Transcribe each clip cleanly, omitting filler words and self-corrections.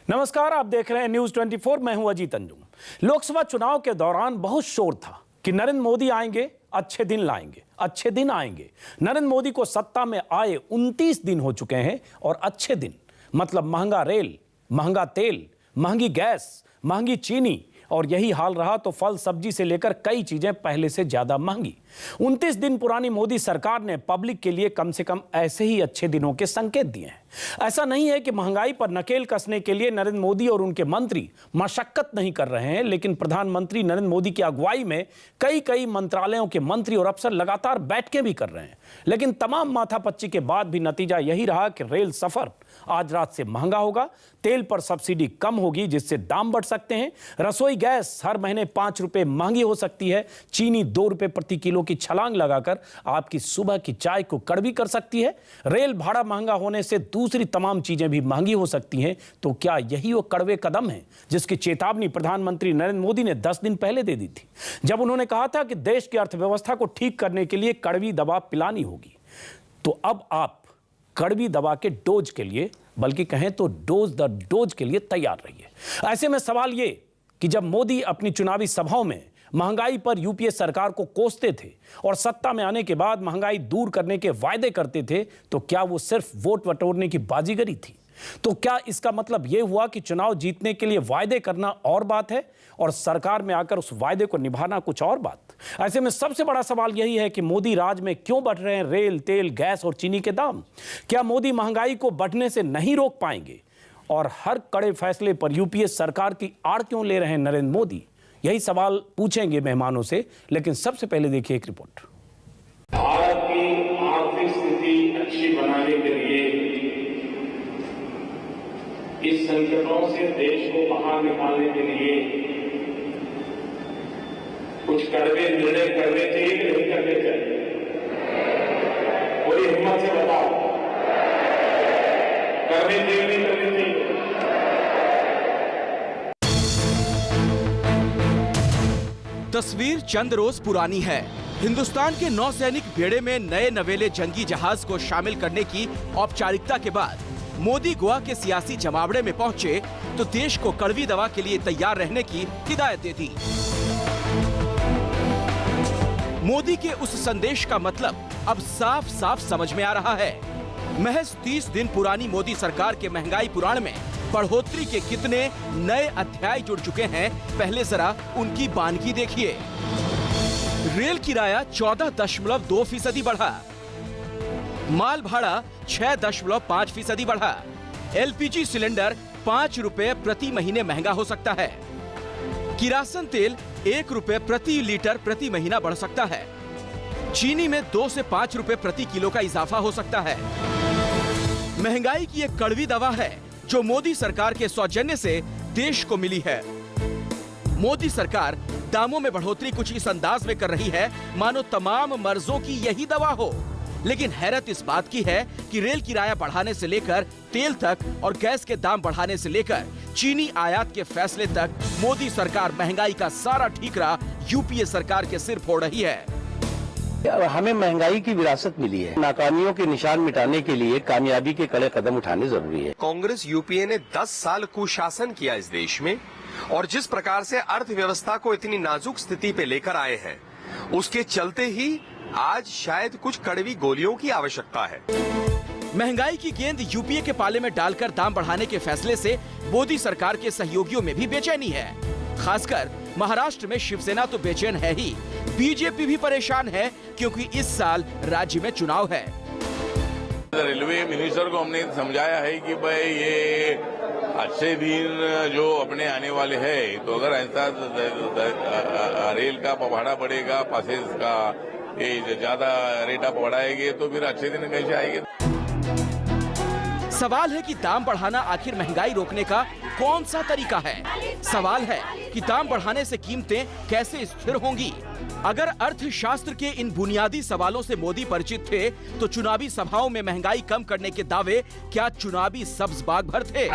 नमस्कार, आप देख रहे हैं न्यूज 24। मैं हूं अजीत अंजुम। लोकसभा चुनाव के दौरान बहुत शोर था कि नरेंद्र मोदी आएंगे, अच्छे दिन लाएंगे, अच्छे दिन आएंगे। नरेंद्र मोदी को सत्ता में आए 29 दिन हो चुके हैं और अच्छे दिन मतलब महंगा रेल, महंगा तेल, महंगी गैस, महंगी चीनी, और यही हाल रहा तो फल सब्जी से लेकर कई चीजें पहले से ज्यादा महंगी। 29 दिन पुरानी मोदी सरकार ने पब्लिक के लिए कम से कम ऐसे ही अच्छे दिनों के संकेत दिए हैं। ऐसा नहीं है कि महंगाई पर नकेल कसने के लिए नरेंद्र मोदी और उनके मंत्री मशक्कत नहीं कर रहे हैं, लेकिन प्रधानमंत्री नरेंद्र मोदी की अगुवाई में कई मंत्रालयों के मंत्री और अफसर लगातार बैठकें भी कर रहे हैं। लेकिन तमाम माथापच्ची के बाद भी नतीजा यही रहा कि रेल सफर आज रात से महंगा होगा, तेल पर सब्सिडी कम होगी जिससे दाम बढ़ सकते हैं, रसोई गैस हर महीने 5 रुपए महंगी हो सकती है, चीनी 2 रुपए प्रति किलो की छलांग लगाकर आपकी सुबह की चाय को कड़वी कर सकती है, रेल भाड़ा महंगा होने से दूसरी तमाम चीजें भी महंगी हो सकती हैं। तो क्या यही वो कड़वे कदम है जिसकी चेतावनी प्रधानमंत्री नरेंद्र मोदी ने 10 दिन पहले दे दी थी, जब उन्होंने कहा था कि देश की अर्थव्यवस्था को ठीक करने के लिए कड़वी दवा पिलानी होगी। तो अब आप कड़वी दवा के डोज के लिए, बल्कि कहें तो डोज द डोज के लिए तैयार रहिए। ऐसे में सवाल ये कि जब मोदी अपनी चुनावी सभाओं में महंगाई पर यूपीए सरकार को कोसते थे और सत्ता में आने के बाद महंगाई दूर करने के वायदे करते थे, तो क्या वो सिर्फ वोट बटोरने की बाजीगरी थी? तो क्या इसका मतलब यह हुआ कि चुनाव जीतने के लिए वायदे करना और बात है और सरकार में आकर उस वायदे को निभाना कुछ और बात? ऐसे में सबसे बड़ा सवाल यही है कि मोदी राज में क्यों बढ़ रहे हैं रेल, तेल, गैस और चीनी के दाम? क्या मोदी महंगाई को बढ़ने से नहीं रोक पाएंगे? और हर कड़े फैसले पर यूपीए सरकार की आड़ क्यों ले रहे हैं नरेंद्र मोदी? यही सवाल पूछेंगे मेहमानों से, लेकिन सबसे पहले देखिए एक रिपोर्ट। भारत की आर्थिक स्थिति अच्छी बनाने के लिए इस संकटों से देश को बाहर निकालने के लिए कुछ कड़वे निर्णय करने चाहिए कि नहीं करने चाहिए? पूरी हिम्मत से बताओ, करने चाहिए नहीं करने चाहिए? तस्वीर चंद रोज पुरानी है। हिंदुस्तान के नौसैनिक बेड़े में नए नवेले जंगी जहाज को शामिल करने की औपचारिकता के बाद मोदी गोवा के सियासी जमावड़े में पहुंचे तो देश को कड़वी दवा के लिए तैयार रहने की हिदायत दे दी। मोदी के उस संदेश का मतलब अब साफ साफ समझ में आ रहा है। महज 30 दिन पुरानी मोदी सरकार के महंगाई पुराण में बढ़ोतरी के कितने नए अध्याय जुड़ चुके हैं, पहले जरा उनकी बानगी देखिए। रेल किराया 14.2% बढ़ा, माल भाड़ा 6.5% बढ़ा, एलपीजी सिलेंडर 5 रुपए प्रति महीने महंगा हो सकता है, किरासन तेल 1 रुपए प्रति लीटर प्रति महीना बढ़ सकता है, चीनी में 2 से 5 रुपए प्रति किलो का इजाफा हो सकता है। महंगाई की एक कड़वी दवा है जो मोदी सरकार के सौजन्य से देश को मिली है। मोदी सरकार दामों में बढ़ोतरी कुछ इस अंदाज में कर रही है मानो तमाम मर्जों की यही दवा हो। लेकिन हैरत इस बात की है कि रेल किराया बढ़ाने से लेकर तेल तक और गैस के दाम बढ़ाने से लेकर चीनी आयात के फैसले तक मोदी सरकार महंगाई का सारा ठीकरा यूपीए सरकार के सिर फोड़ रही है। हमें महंगाई की विरासत मिली है। नाकामियों के निशान मिटाने के लिए कामयाबी के कड़े कदम उठाने जरूरी है। कांग्रेस यूपीए ने 10 साल कुशासन किया इस देश में, और जिस प्रकार से अर्थव्यवस्था को इतनी नाजुक स्थिति पे लेकर आए हैं, उसके चलते ही आज शायद कुछ कड़वी गोलियों की आवश्यकता है। महंगाई की गेंद यूपीए के पाले में डालकर दाम बढ़ाने के फैसले से मोदी सरकार के सहयोगियों में भी बेचैनी है। खासकर महाराष्ट्र में शिवसेना तो बेचैन है ही, बीजेपी भी परेशान है क्योंकि इस साल राज्य में चुनाव है। रेलवे मिनिस्टर को हमने समझाया है कि भाई ये अच्छे दिन जो अपने आने वाले हैं, तो अगर ऐसा रेल का भाड़ा बढ़ेगा, पासेस का ये ज्यादा रेट आप बढ़ाएंगे तो फिर अच्छे दिन कैसे आएंगे? सवाल है कि दाम बढ़ाना आखिर महंगाई रोकने का कौन सा तरीका है? सवाल है कि दाम बढ़ाने से कीमतें कैसे स्थिर होंगी? अगर अर्थशास्त्र के इन बुनियादी सवालों से मोदी परिचित थे तो चुनावी सभाओं में महंगाई कम करने के दावे क्या चुनावी सब्ज बाग भर थे?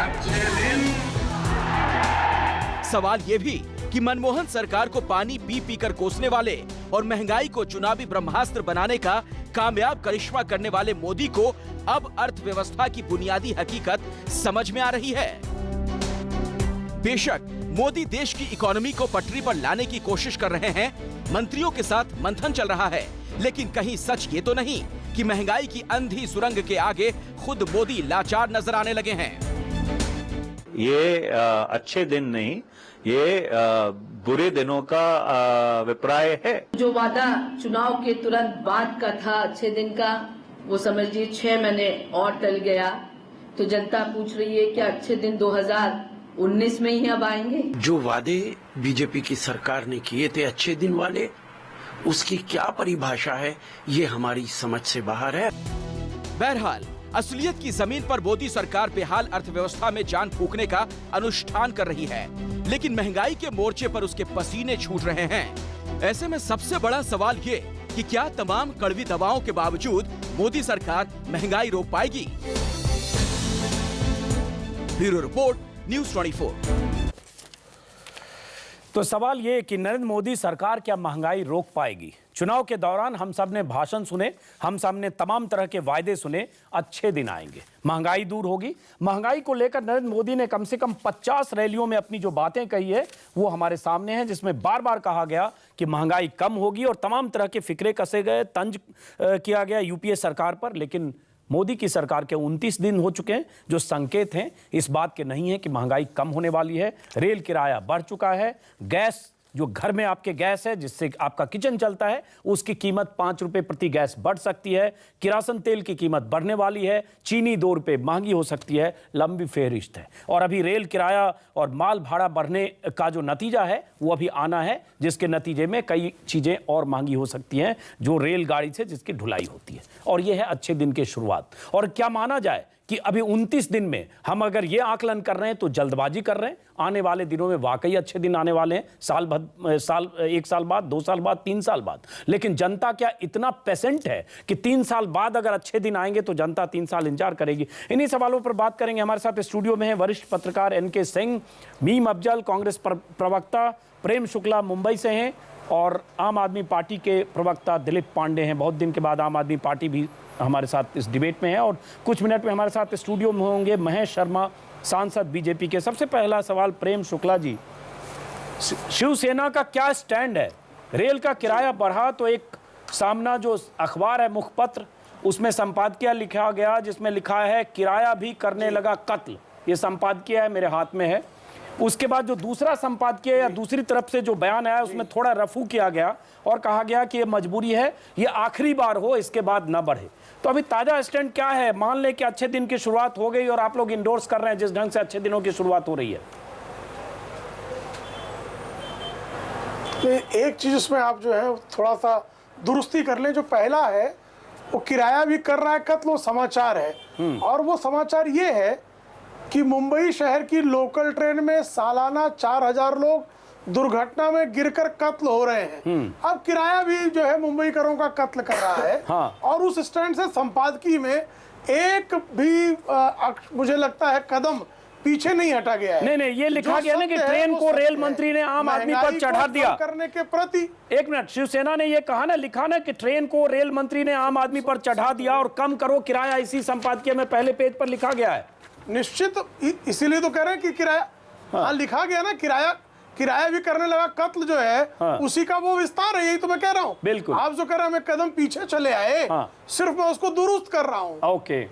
सवाल ये भी कि मनमोहन सरकार को पानी पी पी कर कोसने वाले और महंगाई को चुनावी ब्रह्मास्त्र बनाने का कामयाब करिश्मा करने वाले मोदी को अब अर्थव्यवस्था की बुनियादी हकीकत समझ में आ रही है। बेशक मोदी देश की इकोनॉमी को पटरी पर लाने की कोशिश कर रहे हैं, मंत्रियों के साथ मंथन चल रहा है, लेकिन कहीं सच ये तो नहीं कि महंगाई की अंधी सुरंग के आगे खुद मोदी लाचार नजर आने लगे हैं। ये अच्छे दिन नहीं, ये बुरे दिनों का अभिप्राय है। जो वादा चुनाव के तुरंत बाद का था अच्छे दिन का, वो समझिए 6 महीने और टल गया। तो जनता पूछ रही है क्या अच्छे दिन 2019 में ही अब आएंगे? जो वादे बीजेपी की सरकार ने किए थे अच्छे दिन वाले, उसकी क्या परिभाषा है ये हमारी समझ से बाहर है। बहरहाल असलियत की जमीन पर मोदी सरकार बेहाल अर्थव्यवस्था में जान फूंकने का अनुष्ठान कर रही है, लेकिन महंगाई के मोर्चे पर उसके पसीने छूट रहे हैं। ऐसे में सबसे बड़ा सवाल ये कि क्या तमाम कड़वी दवाओं के बावजूद मोदी सरकार महंगाई रोक पाएगी? Bureau report, news 24। तो सवाल ये कि नरेंद्र मोदी सरकार क्या महंगाई रोक पाएगी? चुनाव के दौरान हम सब ने भाषण सुने, हम सब ने तमाम तरह के वायदे सुने, अच्छे दिन आएंगे, महंगाई दूर होगी। महंगाई को लेकर नरेंद्र मोदी ने कम से कम 50 रैलियों में अपनी जो बातें कही है वो हमारे सामने हैं, जिसमें बार बार कहा गया कि महंगाई कम होगी और तमाम तरह के फिक्रे कसे गए, तंज किया गया यूपीए सरकार पर। लेकिन मोदी की सरकार के 29 दिन हो चुके हैं जो संकेत हैं इस बात के नहीं है कि महंगाई कम होने वाली है। रेल किराया बढ़ चुका है, गैस जो घर में आपके गैस है जिससे आपका किचन चलता है उसकी कीमत 5 रुपए प्रति गैस बढ़ सकती है, किरासन तेल की कीमत बढ़ने वाली है, चीनी 2 रुपए महंगी हो सकती है, लंबी फेहरिस्त है। और अभी रेल किराया और माल भाड़ा बढ़ने का जो नतीजा है वो अभी आना है, जिसके नतीजे में कई चीज़ें और महंगी हो सकती हैं जो रेलगाड़ी से जिसकी ढुलाई होती है। और ये है अच्छे दिन की शुरुआत। और क्या माना जाए कि अभी 29 दिन में हम अगर ये आकलन कर रहे हैं तो जल्दबाजी कर रहे हैं। आने वाले दिनों में वाकई अच्छे दिन आने वाले हैं, एक साल बाद, 2 साल बाद, 3 साल बाद। लेकिन जनता क्या इतना पेशेंट है कि 3 साल बाद अगर अच्छे दिन आएंगे तो जनता 3 साल इंतजार करेगी? इन्हीं सवालों पर बात करेंगे। हमारे साथ स्टूडियो में है वरिष्ठ पत्रकार एनके सिंह, मीम अफजल कांग्रेस प्रवक्ता, प्रेम शुक्ला मुंबई से हैं और आम आदमी पार्टी के प्रवक्ता दिलीप पांडे हैं। बहुत दिन के बाद आम आदमी पार्टी भी हमारे साथ इस डिबेट में है। और कुछ मिनट में हमारे साथ स्टूडियो में होंगे महेश शर्मा, सांसद बीजेपी के। सबसे पहला सवाल प्रेम शुक्ला जी, शिवसेना का क्या स्टैंड है? रेल का किराया बढ़ा तो एक सामना जो अखबार है मुखपत्र, उसमें संपादकीय लिखा गया जिसमें लिखा है किराया भी करने लगा कत्ल। ये संपादकीय है, मेरे हाथ में है। उसके बाद जो दूसरा संपादकीय या दूसरी तरफ से जो बयान आया उसमें थोड़ा रफू किया गया और कहा गया कि ये मजबूरी है, ये आखिरी बार हो, इसके बाद न बढ़े। तो अभी ताजा स्टैंड क्या है? मान ले कि अच्छे दिन की शुरुआत हो गई और आप लोग इंडोर्स कर रहे हैं जिस ढंग से अच्छे दिनों की शुरुआत हो रही है। एक चीज इसमें आप जो है थोड़ा सा दुरुस्ती कर लें। जो पहला है वो किराया भी कर रहा है कत्ल, वो समाचार है। और वो समाचार ये है कि मुंबई शहर की लोकल ट्रेन में सालाना 4000 लोग दुर्घटना में गिरकर कत्ल हो रहे हैं। अब किराया भी जो है मुंबईकरों का कत्ल कर रहा है। हाँ। और उस स्टैंड से संपादकीय में एक भी मुझे लगता है कदम पीछे नहीं हटा गया है। नहीं, ये लिखा गया ना कि ट्रेन को रेल मंत्री ने आम आदमी पर चढ़ा दिया करने के प्रति। एक मिनट, शिवसेना ने ये कहा ना, लिखा ना कि ट्रेन को रेल मंत्री ने आम आदमी पर चढ़ा दिया और कम करो किराया। इसी संपादकीय में पहले पेज पर लिखा गया है। निश्चित, इसीलिए तो कह रहे हैं कि किराया, हाँ, लिखा गया ना, किराया भी करने लगा कत्ल जो है, हाँ, उसी का वो विस्तार है। यही तो मैं कह रहा हूँ। बिल्कुल, आप जो कह रहे हैं हमें कदम पीछे चले आए, हाँ, सिर्फ मैं उसको दुरुस्त कर रहा हूँ। ओके,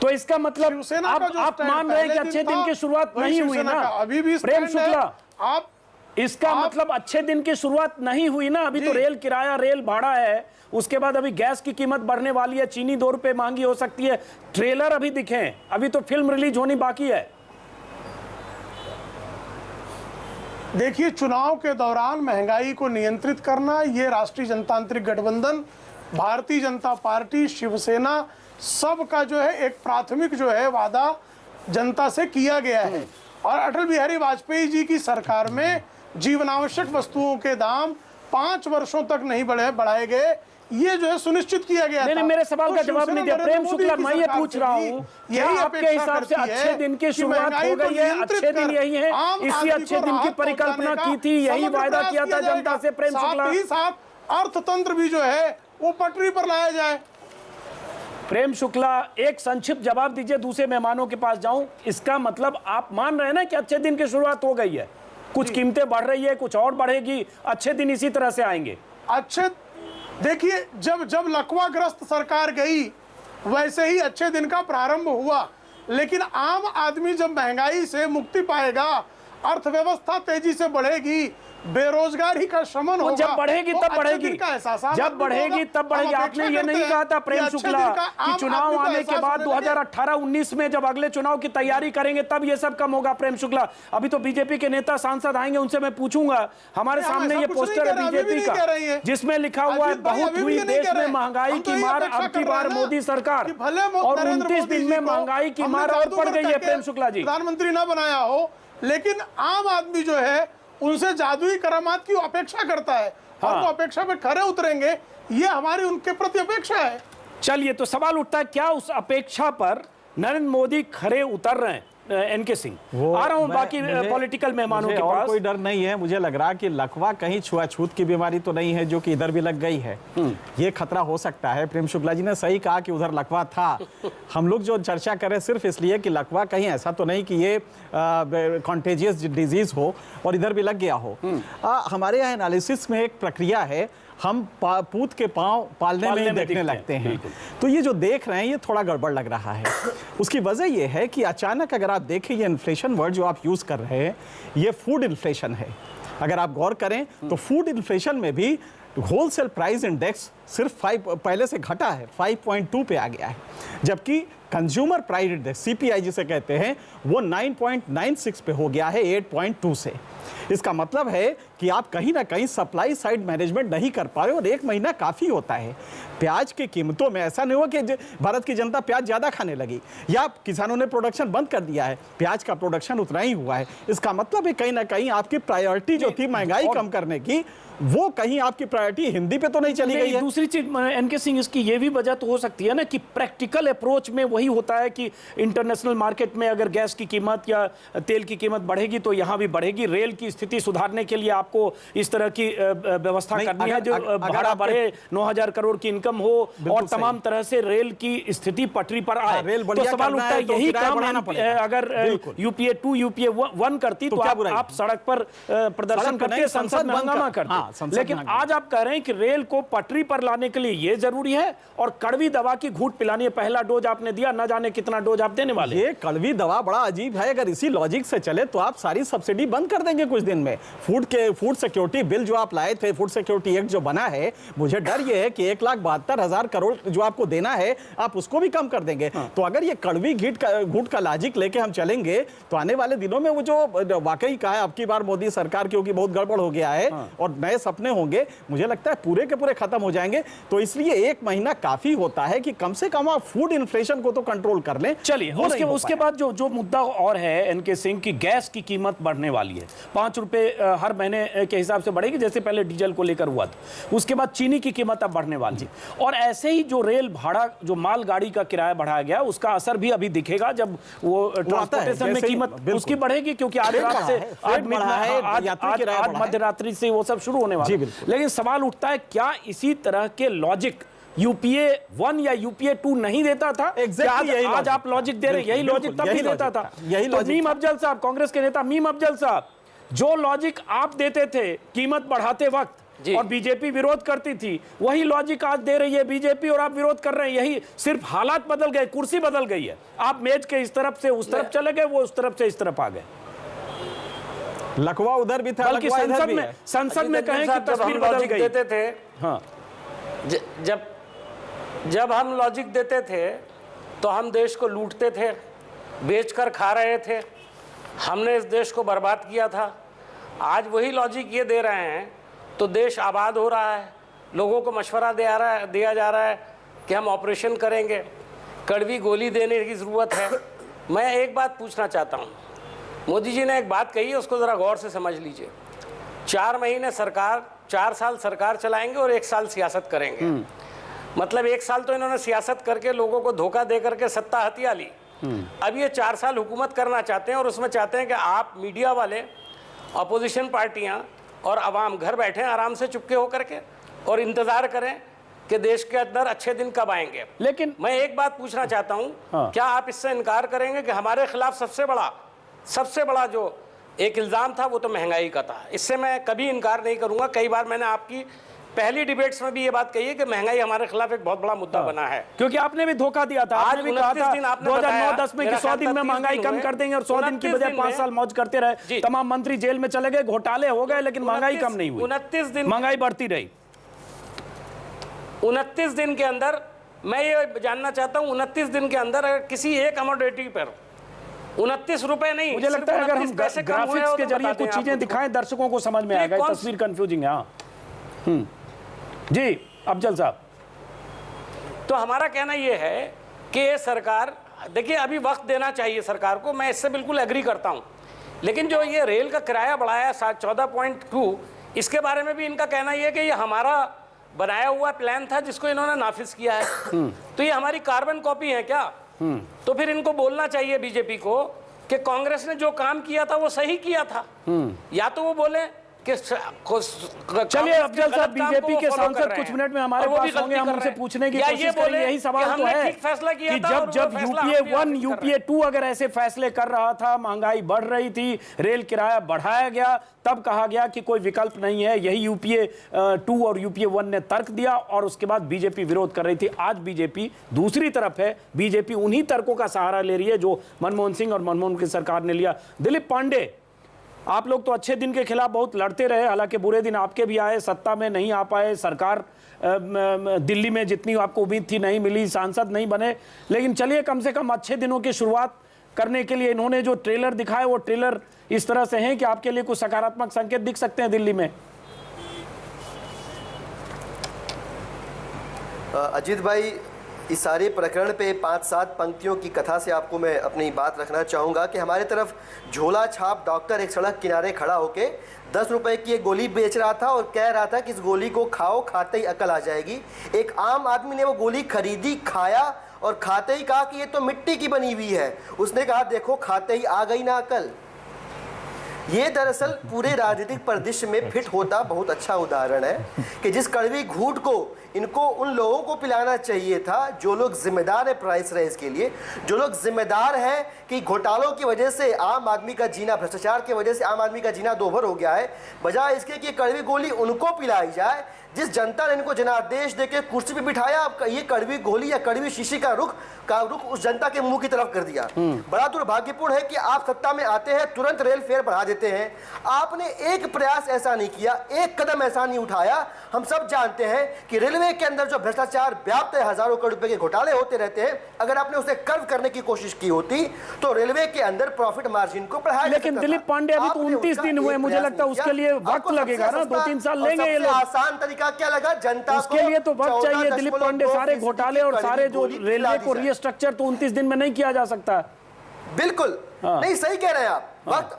तो इसका मतलब आप मान रहे हैं कि अच्छे दिन की शुरुआत नहीं हुई ना? अभी भी प्रेम शुक्ला, आप इसका मतलब अच्छे दिन की शुरुआत नहीं हुई ना? अभी तो रेल किराया, रेल भाड़ा है, उसके बाद अभी गैस की कीमत बढ़ने वाली है, चीनी 2 रुपए महंगी हो सकती है, ट्रेलर अभी दिखे, अभी तो फिल्म रिलीज होनी बाकी है। देखिए, चुनाव के दौरान महंगाई को नियंत्रित करना, ये राष्ट्रीय जनतांत्रिक गठबंधन, भारतीय जनता पार्टी, शिवसेना, सबका जो है एक प्राथमिक जो है वादा जनता से किया गया है। और अटल बिहारी वाजपेयी जी की सरकार में जीवनावश्यक वस्तुओं के दाम 5 वर्षों तक नहीं बढ़ाए गए, ये जो है सुनिश्चित किया गया था। मेरे सवाल का जवाब नहीं दिया प्रेम शुक्ला। मैं ये पूछ रहा हूँ, क्या आपके हिसाब से अच्छे दिन की शुरुआत हो गई है? अच्छे दिन यही है, इसी अच्छे दिन की परिकल्पना की थी, यही वायदा किया था जनता से। प्रेम शुक्ला, साथ ही साथ अर्थतंत्र भी जो है वो पटरी पर लाया जाए। प्रेम शुक्ला, एक संक्षिप्त जवाब दीजिए, दूसरे मेहमानों के पास जाऊं। इसका मतलब आप मान रहे हैं ना कि अच्छे दिन की शुरुआत हो गई है, कुछ कीमतें बढ़ रही है, कुछ और बढ़ेगी, अच्छे दिन इसी तरह से आएंगे। अच्छे, देखिए, जब लकवाग्रस्त सरकार गई वैसे ही अच्छे दिन का प्रारंभ हुआ, लेकिन आम आदमी जब महंगाई से मुक्ति पाएगा, अर्थव्यवस्था तेजी से बढ़ेगी, बेरोजगारी का शमन होगा, जब बढ़ेगी तब बढ़ेगी, जब बढ़ेगी तब बढ़ेगी। आपने ये नहीं कहा था प्रेम शुक्ला कि चुनाव आने के बाद 2018-19 में जब अगले चुनाव की तैयारी करेंगे तब ये सब कम होगा। प्रेम शुक्ला, अभी तो बीजेपी के नेता सांसद आएंगे, उनसे मैं पूछूंगा। हमारे सामने ये पोस्टर है बीजेपी का जिसमें लिखा हुआ है बहुत हुई देश में महंगाई की मार, अब की बार मोदी सरकार, और 29 दिन में महंगाई की मार और पड़ गई है। प्रेम शुक्ला जी, प्रधानमंत्री ना बनाया हो, लेकिन आम आदमी जो है उनसे जादुई करामात की अपेक्षा करता है, और वो अपेक्षा पे खरे उतरेंगे, ये हमारी उनके प्रति अपेक्षा है। चलिए, तो सवाल उठता है क्या उस अपेक्षा पर नरेंद्र मोदी खरे उतर रहे हैं? एनके सिंह, आ रहा हूं बाकी पॉलिटिकल मेहमानों के पास। कोई डर नहीं है, मुझे लग रहा कि लकवा कहीं छुआछूत की बीमारी तो नहीं है जो कि इधर भी लग गई है, ये खतरा हो सकता है। प्रेम शुक्ला जी ने सही कहा कि उधर लकवा था। हम लोग जो चर्चा करें सिर्फ इसलिए कि लकवा कहीं ऐसा तो नहीं कि ये कॉन्टेजियस डिजीज हो और इधर भी लग गया हो। हमारे यहाँ एनालिसिस में एक प्रक्रिया है, हम पूत के पांव पालने में देखने लगते हैं। तो ये जो देख रहे हैं ये थोड़ा गड़बड़ लग रहा है। उसकी वजह ये है कि अचानक अगर आप देखें, ये इन्फ्लेशन वर्ड जो आप यूज कर रहे हैं ये फूड इन्फ्लेशन है। अगर आप गौर करें तो फूड इन्फ्लेशन में भी होलसेल प्राइस इंडेक्स सिर्फ 5 पहले से घटा है, 5.2 पे आ गया है, जबकि कंज्यूमर प्राइस इंडेक्स सीपीआई जिसे कहते हैं वो 9.96 पे हो गया है 8.2 से। इसका मतलब है कि आप कहीं ना कहीं सप्लाई साइड मैनेजमेंट नहीं कर पा रहे, और एक महीना काफ़ी होता है। प्याज की कीमतों में ऐसा नहीं हुआ कि भारत की जनता प्याज ज़्यादा खाने लगी या किसानों ने प्रोडक्शन बंद कर दिया है, प्याज का प्रोडक्शन उतना ही हुआ है। इसका मतलब है कहीं ना कहीं आपकी प्रायोरिटी जो थी महंगाई कम करने की, वो कहीं आपकी प्रायोरिटी हिंदी पे तो नहीं चली गई है। दूसरी चीज एनके सिंह, इसकी ये भी वजह तो हो सकती है ना कि प्रैक्टिकल अप्रोच में वही होता है कि इंटरनेशनल मार्केट में अगर गैस की कीमत या तेल की कीमत बढ़ेगी तो यहाँ भी बढ़ेगी। रेल की स्थिति सुधारने के लिए आपको इस तरह की व्यवस्था करनी है, जो भाड़ा बढ़े, 9,000 करोड़ की इनकम हो और तमाम तरह से रेल की स्थिति पटरी पर आए। तो सवाल उठता है यही काम अगर यूपीए 2 यूपीए 1 करती तो आप सड़क पर प्रदर्शन करते, संसद में हंगामा करते। लेकिन आज आप कह रहे हैं कि रेल को पटरी पर लाने के लिए यह जरूरी है और कड़वी दवा की घूंट पिलानी है। पहला डोज आपने दिया, न जाने कितना डोज आप देने वाले। ये कड़वी दवा बड़ा अजीब है। अगर इसी लॉजिक से चले तो आप सारी सब्सिडी बंद कर देंगे कुछ दिन में। फूड सिक्योरिटी बिल जो आप लाए थे, फूड सिक्योरिटी एक्ट जो बना है, मुझे डर ये है कि 1,72,000 करोड़ जो आपको देना है आप उसको भी कम कर देंगे। तो अगर ये कड़वी घूंट का लॉजिक लेके हम चलेंगे तो आने वाले दिनों में वो जो वाकई कहा है अब की बार मोदी सरकार क्योंकि बहुत गड़बड़ हो गया है और नए सपने होंगे, मुझे लगता है पूरे के पूरे खत्म हो जाएंगे। तो इसलिए एक महीना काफी होता है कि कम से कम आप फूड इन्फ्लेशन को तो कंट्रोल कर लें। चलिए, उसके बाद जो मुद्दा और है एनके सिंह की गैस की कीमत बढ़ने वाली है, 5 रुपए हर महीने के हिसाब से बढ़ेगी, जैसे पहले डीजल को लेकर हुआ था। उसके बाद चीनी की कीमत अब बढ़ने वाली है, और ऐसे ही जो रेल भाड़ा, जो मालगाड़ी का किराया बढ़ाया गया, उसका असर भी अभी दिखेगा जब वो ट्रांसपोर्टेशन में कीमत उसकी बढ़ेगी, क्योंकि आज रात से आज मध्य रात्रि से वो सब शुरू होने वाला है। लेकिन सवाल उठता है क्या इसी तरह के लॉजिक यूपीए 1 या यूपीए 2 नहीं देता था? आज आप लॉजिक दे रहे, यही लॉजिक तब नहीं देता था। तो मीम अफजल साहब, कांग्रेस के नेता मीम अफजल साहब, जो लॉजिक आप देते थे कीमत बढ़ाते वक्त और बीजेपी विरोध करती थी, वही लॉजिक आज दे रही है बीजेपी और आप विरोध कर रहे हैं। यही सिर्फ हालात बदल गए, कुर्सी बदल गई है। आप मेज के इस तरफ से उस तरफ चले गए, वो उस तरफ से इस तरफ आ गए। लकवा उधर भी था, बल्कि संसद में कहें कि तस्वीर बदल गई। देते थे, हाँ, जब हम लॉजिक देते थे तो हम देश को लूटते थे, बेचकर खा रहे थे, हमने इस देश को बर्बाद किया था। आज वही लॉजिक ये दे रहे हैं तो देश आबाद हो रहा है, लोगों को मशवरा दिया जा रहा है कि हम ऑपरेशन करेंगे, कड़वी गोली देने की ज़रूरत है। मैं एक बात पूछना चाहता हूँ, मोदी जी ने एक बात कही है, उसको ज़रा गौर से समझ लीजिए। 4 साल सरकार चलाएंगे और 1 साल सियासत करेंगे। मतलब 1 साल तो इन्होंने सियासत करके लोगों को धोखा दे करके सत्ता हथिया ली। अब ये 4 साल हुकूमत करना चाहते हैं और उसमें चाहते हैं कि आप मीडिया वाले, अपोजिशन पार्टियां और अवाम घर बैठे आराम से चुपके होकर के और इंतज़ार करें कि देश के अंदर अच्छे दिन कब आएंगे। लेकिन मैं एक बात पूछना चाहता हूं, हाँ। क्या आप इससे इनकार करेंगे कि हमारे खिलाफ सबसे बड़ा जो एक इल्जाम था वो तो महंगाई का था। इससे मैं कभी इनकार नहीं करूंगा। कई बार मैंने आपकी पहली डिबेट्स में भी ये बात कही है कि महंगाई हमारे खिलाफ एक बहुत बड़ा मुद्दा बना है, क्योंकि आपने भी धोखा दिया था। आपने भी कहा था 2009-10 में कि 100 दिन में महंगाई कम कर देंगे और 100 दिन की बजाय 5 साल मौज करते रहे। तमाम मंत्री जेल में चले गए, घोटाले हो गए, लेकिन महंगाई कम नहीं हुई। 29 दिन महंगाई बढ़ती रही। 29 दिन के अंदर मैं ये जानना चाहता हूं, 29 दिन के अंदर अगर किसी एक कमोडिटी पर 29 रुपए नहीं, मुझे लगता है अगर हम ग्राफिक्स के जरिए कुछ चीजें दिखाएं दर्शकों को समझ में आएगा। तस्वीर कंफ्यूजिंग है। हाँ जी अफजल साहब, तो हमारा कहना यह है कि ये सरकार, देखिए अभी वक्त देना चाहिए सरकार को, मैं इससे बिल्कुल एग्री करता हूं, लेकिन जो ये रेल का किराया बढ़ाया 14.2, इसके बारे में भी इनका कहना यह है कि ये हमारा बनाया हुआ प्लान था जिसको इन्होंने नाफिज किया है। तो ये हमारी कार्बन कॉपी है क्या? तो फिर इनको बोलना चाहिए बीजेपी को कि कांग्रेस ने जो काम किया था वो सही किया था, या तो वो बोले कि चलिए अफजल साहब, बीजेपी के सांसद कुछ मिनट में हमारे पास होंगे, हम उनसे पूछने की कोशिश करेंगे। यही सवाल तो है कि जब यूपीए 1 यूपीए 2 अगर ऐसे फैसले कर रहा था, महंगाई बढ़ रही थी, रेल किराया बढ़ाया गया, तब कहा गया कि कोई विकल्प नहीं है। यही यूपीए 2 और यूपीए 1 ने तर्क दिया और उसके बाद बीजेपी विरोध कर रही थी। आज बीजेपी दूसरी तरफ है, बीजेपी उन्हीं तर्कों का सहारा ले रही है जो मनमोहन सिंह और मनमोहन की सरकार ने लिया। दिलीप पांडे, आप लोग तो अच्छे दिन के खिलाफ बहुत लड़ते रहे, हालांकि बुरे दिन आपके भी आए, सत्ता में नहीं आ पाए, सरकार दिल्ली में जितनी आपको उम्मीद थी नहीं मिली, सांसद नहीं बने, लेकिन चलिए कम से कम अच्छे दिनों की शुरुआत करने के लिए इन्होंने जो ट्रेलर दिखाए वो ट्रेलर इस तरह से हैं कि आपके लिए कुछ सकारात्मक संकेत दिख सकते हैं दिल्ली में। अजीत भाई, इस सारे प्रकरण पे 5-7 पंक्तियों की कथा से आपको मैं अपनी बात रखना चाहूँगा कि हमारे तरफ झोला छाप डॉक्टर एक सड़क किनारे खड़ा होके 10 रुपए की एक गोली बेच रहा था और कह रहा था कि इस गोली को खाओ, खाते ही अकल आ जाएगी। एक आम आदमी ने वो गोली खरीदी, खाया और खाते ही कहा कि ये तो मिट्टी की बनी हुई है। उसने कहा देखो खाते ही आ गई ना अकल। ये दरअसल पूरे राजनीतिक परिदृश्य में फिट होता बहुत अच्छा उदाहरण है कि जिस कड़वी घूंट को इनको उन लोगों को पिलाना चाहिए था जो लोग जिम्मेदार है प्राइस राइज के लिए, जो लोग जिम्मेदार हैं कि घोटालों की वजह से आम आदमी का जीना, भ्रष्टाचार की वजह से आम आदमी का जीना दोभर हो गया है, बजाय इसके कि कड़वी गोली उनको पिलाई जाए जिस जनता ने इनको जनादेश देके कुर्सी पे बिठाया। अब ये कड़वी गोली या कड़वी शीशी का रुख उस जनता के मुंह की तरफ कर दिया। बड़ा दुर्भाग्यपूर्ण है कि आप सत्ता में आते हैं, तुरंत रेल फेयर बढ़ा देते हैं। आपने एक प्रयास ऐसा नहीं किया, एक कदम ऐसा नहीं उठाया। हम सब जानते हैं कि रेलवे के अंदर जो भ्रष्टाचार व्याप्त है, हजारों करोड़ रुपए के घोटाले होते रहते हैं, अगर आपने उसे कर्व करने की कोशिश की होती तो रेलवे के अंदर प्रॉफिट मार्जिन को बढ़ाया। लेकिन दिलीप पांडे, अभी तो 29 दिन हुए, मुझे लगता है उसके लिए वक्त लगेगा ना, 2-3 साल लेंगे ये लोग। आसान तरीका क्या लगा जनता उसके लिए तो वक्त चाहिए दिलीप पांडे। सारे घोटाले और सारे जो रेलवे को रीस्ट्रक्चर तो 29 दिन में नहीं किया जा सकता। बिल्कुल नहीं, सही कह रहे हैं आप।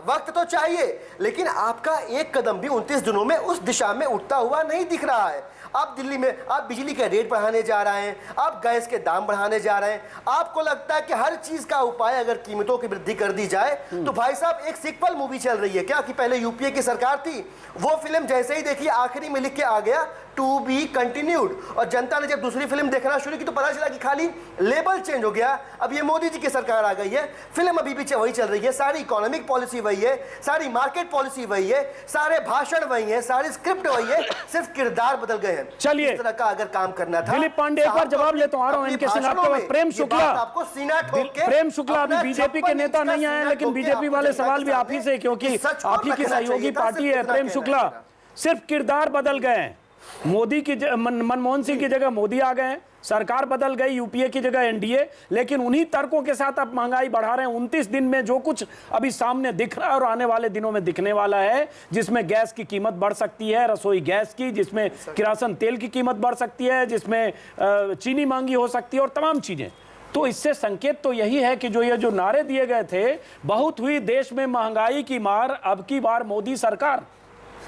वक्त तो चाहिए, लेकिन आपका एक कदम भी 29 दिनों में उस दिशा में उठता हुआ नहीं दिख रहा है। आप दिल्ली में आप बिजली के रेट बढ़ाने जा रहे हैं, आप गैस के दाम बढ़ाने जा रहे हैं। आपको लगता है कि हर चीज का उपाय अगर कीमतों की वृद्धि कर दी जाए तो भाई साहब एक सीक्वल मूवी चल रही है क्या कि पहले यूपीए की सरकार थी, वो फिल्म जैसे ही देखिए आखिरी में लिख के आ गया टू बी कंटिन्यूड, और जनता ने जब दूसरी फिल्म देखना शुरू की तो पता चला कि खाली लेबल चेंज हो गया। अब ये मोदी जी की सरकार आ गई है, फिल्म अभी भी वही चल रही है, सारी इकोनॉमिक पॉलिसी वही है, सारी मार्केट पॉलिसी वही है, सारे भाषण वही है, सारी स्क्रिप्ट वही है, सिर्फ किरदार बदल गए हैं। चलिए, इस तरह का अगर काम करना था। दिलीप पांडे एक बार जवाब लेता हूं, आ रहा हूं इनके सिंह आपके बाद। प्रेम शुक्ला, आपको सीना ठोक के प्रेम शुक्ला अभी बीजेपी के नेता नहीं आए, लेकिन बीजेपी वाले सवाल भी आप ही से, क्योंकि आप ही की सहयोगी पार्टी है। प्रेम शुक्ला, सिर्फ किरदार बदल गए, मोदी की मनमोहन सिंह की जगह मोदी आ गए, सरकार बदल गई, यूपीए की जगह एनडीए, लेकिन उन्हीं तर्कों के साथ आप महंगाई बढ़ा रहे हैं। 29 दिन में जो कुछ अभी सामने दिख रहा है और आने वाले दिनों में दिखने वाला है, जिसमें गैस की कीमत बढ़ सकती है, रसोई गैस की, जिसमें किरासन तेल की कीमत बढ़ सकती है, जिसमें चीनी महंगी हो सकती है और तमाम चीजें, तो इससे संकेत तो यही है कि जो नारे दिए गए थे, बहुत हुई देश में महंगाई की मार, अब की बार मोदी सरकार,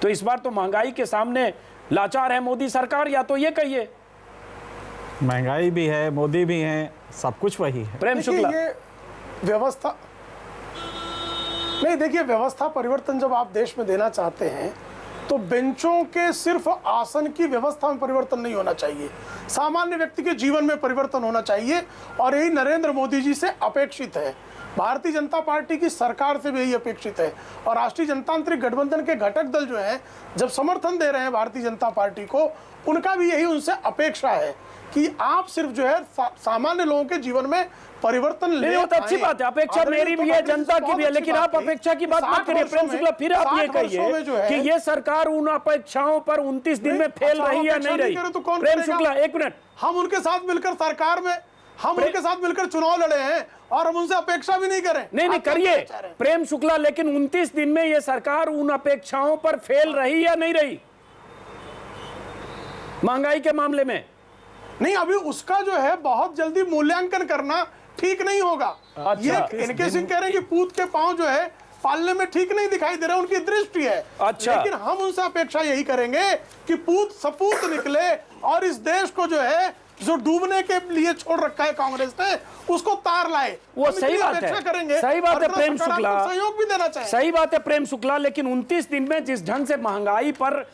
तो इस बार तो महंगाई के सामने लाचार है मोदी सरकार, या तो ये कहिए महंगाई भी है, मोदी भी हैं, सब कुछ वही है। प्रेम शुक्ला, ये व्यवस्था नहीं, देखिए व्यवस्था परिवर्तन जब आप देश में देना चाहते हैं तो बेंचों के सिर्फ आसन की व्यवस्था में परिवर्तन नहीं होना चाहिए, सामान्य व्यक्ति के जीवन में परिवर्तन होना चाहिए और यही नरेंद्र मोदी जी से अपेक्षित है। भारतीय जनता पार्टी की सरकार से भी यही अपेक्षित है और राष्ट्रीय जनतांत्रिक गठबंधन के घटक दल जो हैं जब समर्थन दे रहे हैं भारतीय जनता पार्टी को, उनका भी यही उनसे अपेक्षा है कि आप सिर्फ जो है सामान्य लोगों के जीवन में परिवर्तन ले आए। तो अच्छी बात है, अपेक्षा मेरी भी है, जनता की भी है, लेकिन आप अपेक्षा की बात मत करिए प्रेम शुक्ला। फिर आप ये कहिए कि ये सरकार उन अपेक्षाओं पर 29 दिन में फेल रही या नहीं रही। प्रेम शुक्ला एक मिनट, हम उनके साथ मिलकर सरकार में, हम उनके साथ मिलकर चुनाव लड़े हैं और हम उनसे अपेक्षा भी नहीं करें। नहीं करिए प्रेम शुक्ला, लेकिन 29 दिन में ये सरकार उन अपेक्षाओं पर फेल रही या नहीं रही महंगाई के मामले में? नहीं, अभी उसका जो है बहुत जल्दी मूल्यांकन करना ठीक नहीं होगा। ये इनके सिंह कह रहे हैं कि पूत के पांव जो है पालने में ठीक नहीं दिखाई दे रहे, उनकी दृष्टि है। अच्छा, लेकिन हम उनसे अपेक्षा यही करेंगे कि पूत सपूत निकले और इस देश को जो है जो डूबने के लिए छोड़ रखा है कांग्रेस ने, उसको तार लाए। वो सही बात है, सही बात है प्रेम शुक्ला, सहयोग भी देना चाहिए। सही बात है प्रेम शुक्ला, लेकिन 29 दिन में जिस ढंग से महंगाई पर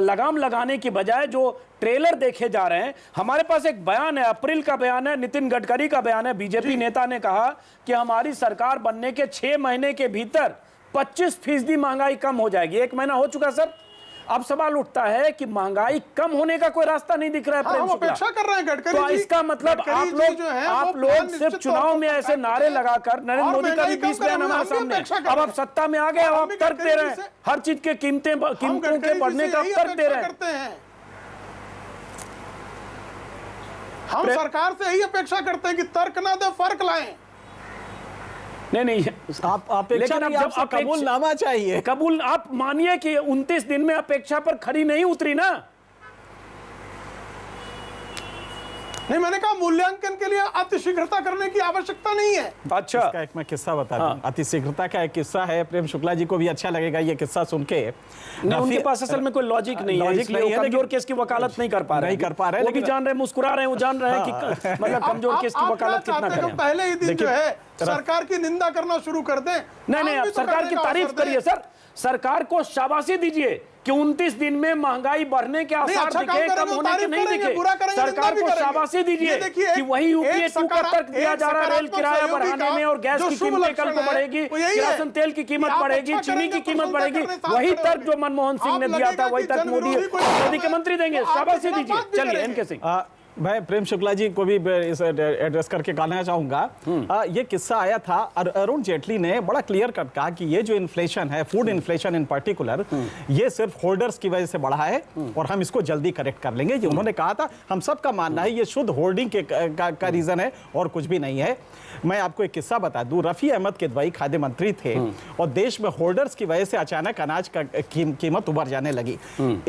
लगाम लगाने की बजाय जो ट्रेलर देखे जा रहे हैं, हमारे पास एक बयान है, अप्रैल का बयान है, नितिन गडकरी का बयान है। बीजेपी नेता ने कहा कि हमारी सरकार बनने के 6 महीने के भीतर 25% महंगाई कम हो जाएगी। 1 महीना हो चुका सर। अब सवाल उठता है कि महंगाई कम होने का कोई रास्ता नहीं दिख रहा है। प्रेम शुक्ला, अपेक्षा कर रहे हैं गडकरी तो इसका मतलब आप लोग सिर्फ चुनाव में ऐसे नारे लगाकर, नरेंद्र मोदी का भी 20 बयान हमारे सामने, अब आप सत्ता में आ गए, अब आप तर्क दे रहे हैं, हर चीज के कीमतों के बढ़ने का तर्क दे रहे हैं। हम सरकार से यही अपेक्षा करते हैं कि तर्क ना दे, फर्क लाएं। नहीं आप अपेक्षा नहीं, आपसे कबूलनामा चाहिए। कबूल आप मानिए कि 29 दिन में अपेक्षा पर खरी नहीं उतरी ना। नहीं, मैंने कहा मूल्यांकन के लिए अतिशीघ्रता करने की आवश्यकता नहीं है। अच्छा, इसका एक मैं किस्सा बता दूं। अतिशीघ्रता का एक किस्सा है, प्रेम शुक्ला जी को भी अच्छा लगेगा ये किस्सा सुन के। उनके पास असल में कोई लॉजिक नहीं है, इसलिए कमजोर केस की वकालत नहीं कर पा रहे। वो भी जान रहे, मुस्कुरा रहे हैं, वो जान रहे हैं कि मतलब कमजोर केस की वकालत कितना करें। पहले ही दिन जो है सरकार की निंदा करना शुरू कर दें। नहीं, आप सरकार की तारीफ करिए सर, सरकार को शाबाशी दीजिए कि 29 दिन में महंगाई बढ़ने के आसार दिखे, कम होने के नहीं दिखे। सरकार को शाबाशी दीजिए कि वही यूपीए 2 का तर्क दिया जा रहा है, रेल किराया बढ़ाने में और गैस की कीमतें कल को बढ़ेगी, किरासन तेल की कीमत बढ़ेगी, चीनी की कीमत बढ़ेगी। वही तर्क जो मनमोहन सिंह ने दिया था, वही तर्क मोदी के मंत्री देंगे। शाबाशी दीजिए। चलिए एनके सिंह। मैं प्रेम शुक्ला जी को भी इस एड्रेस करके कहना चाहूंगा। ये किस्सा आया था, अरुण जेटली ने बड़ा क्लियर कट कहा कि ये जो इन्फ्लेशन है, फूड इन्फ्लेशन इन पर्टिकुलर, ये सिर्फ होल्डर्स की वजह से बढ़ा है और हम इसको जल्दी करेक्ट कर लेंगे। ये उन्होंने कहा था, हम सबका मानना है ये शुद्ध होल्डिंग का रीजन है और कुछ भी नहीं है। मैं आपको एक किस्सा बता दूं, रफी अहमद किदवई खाद्य मंत्री थे और देश में होल्डर्स की वजह से अचानक अनाज का कीमत उभर जाने लगी।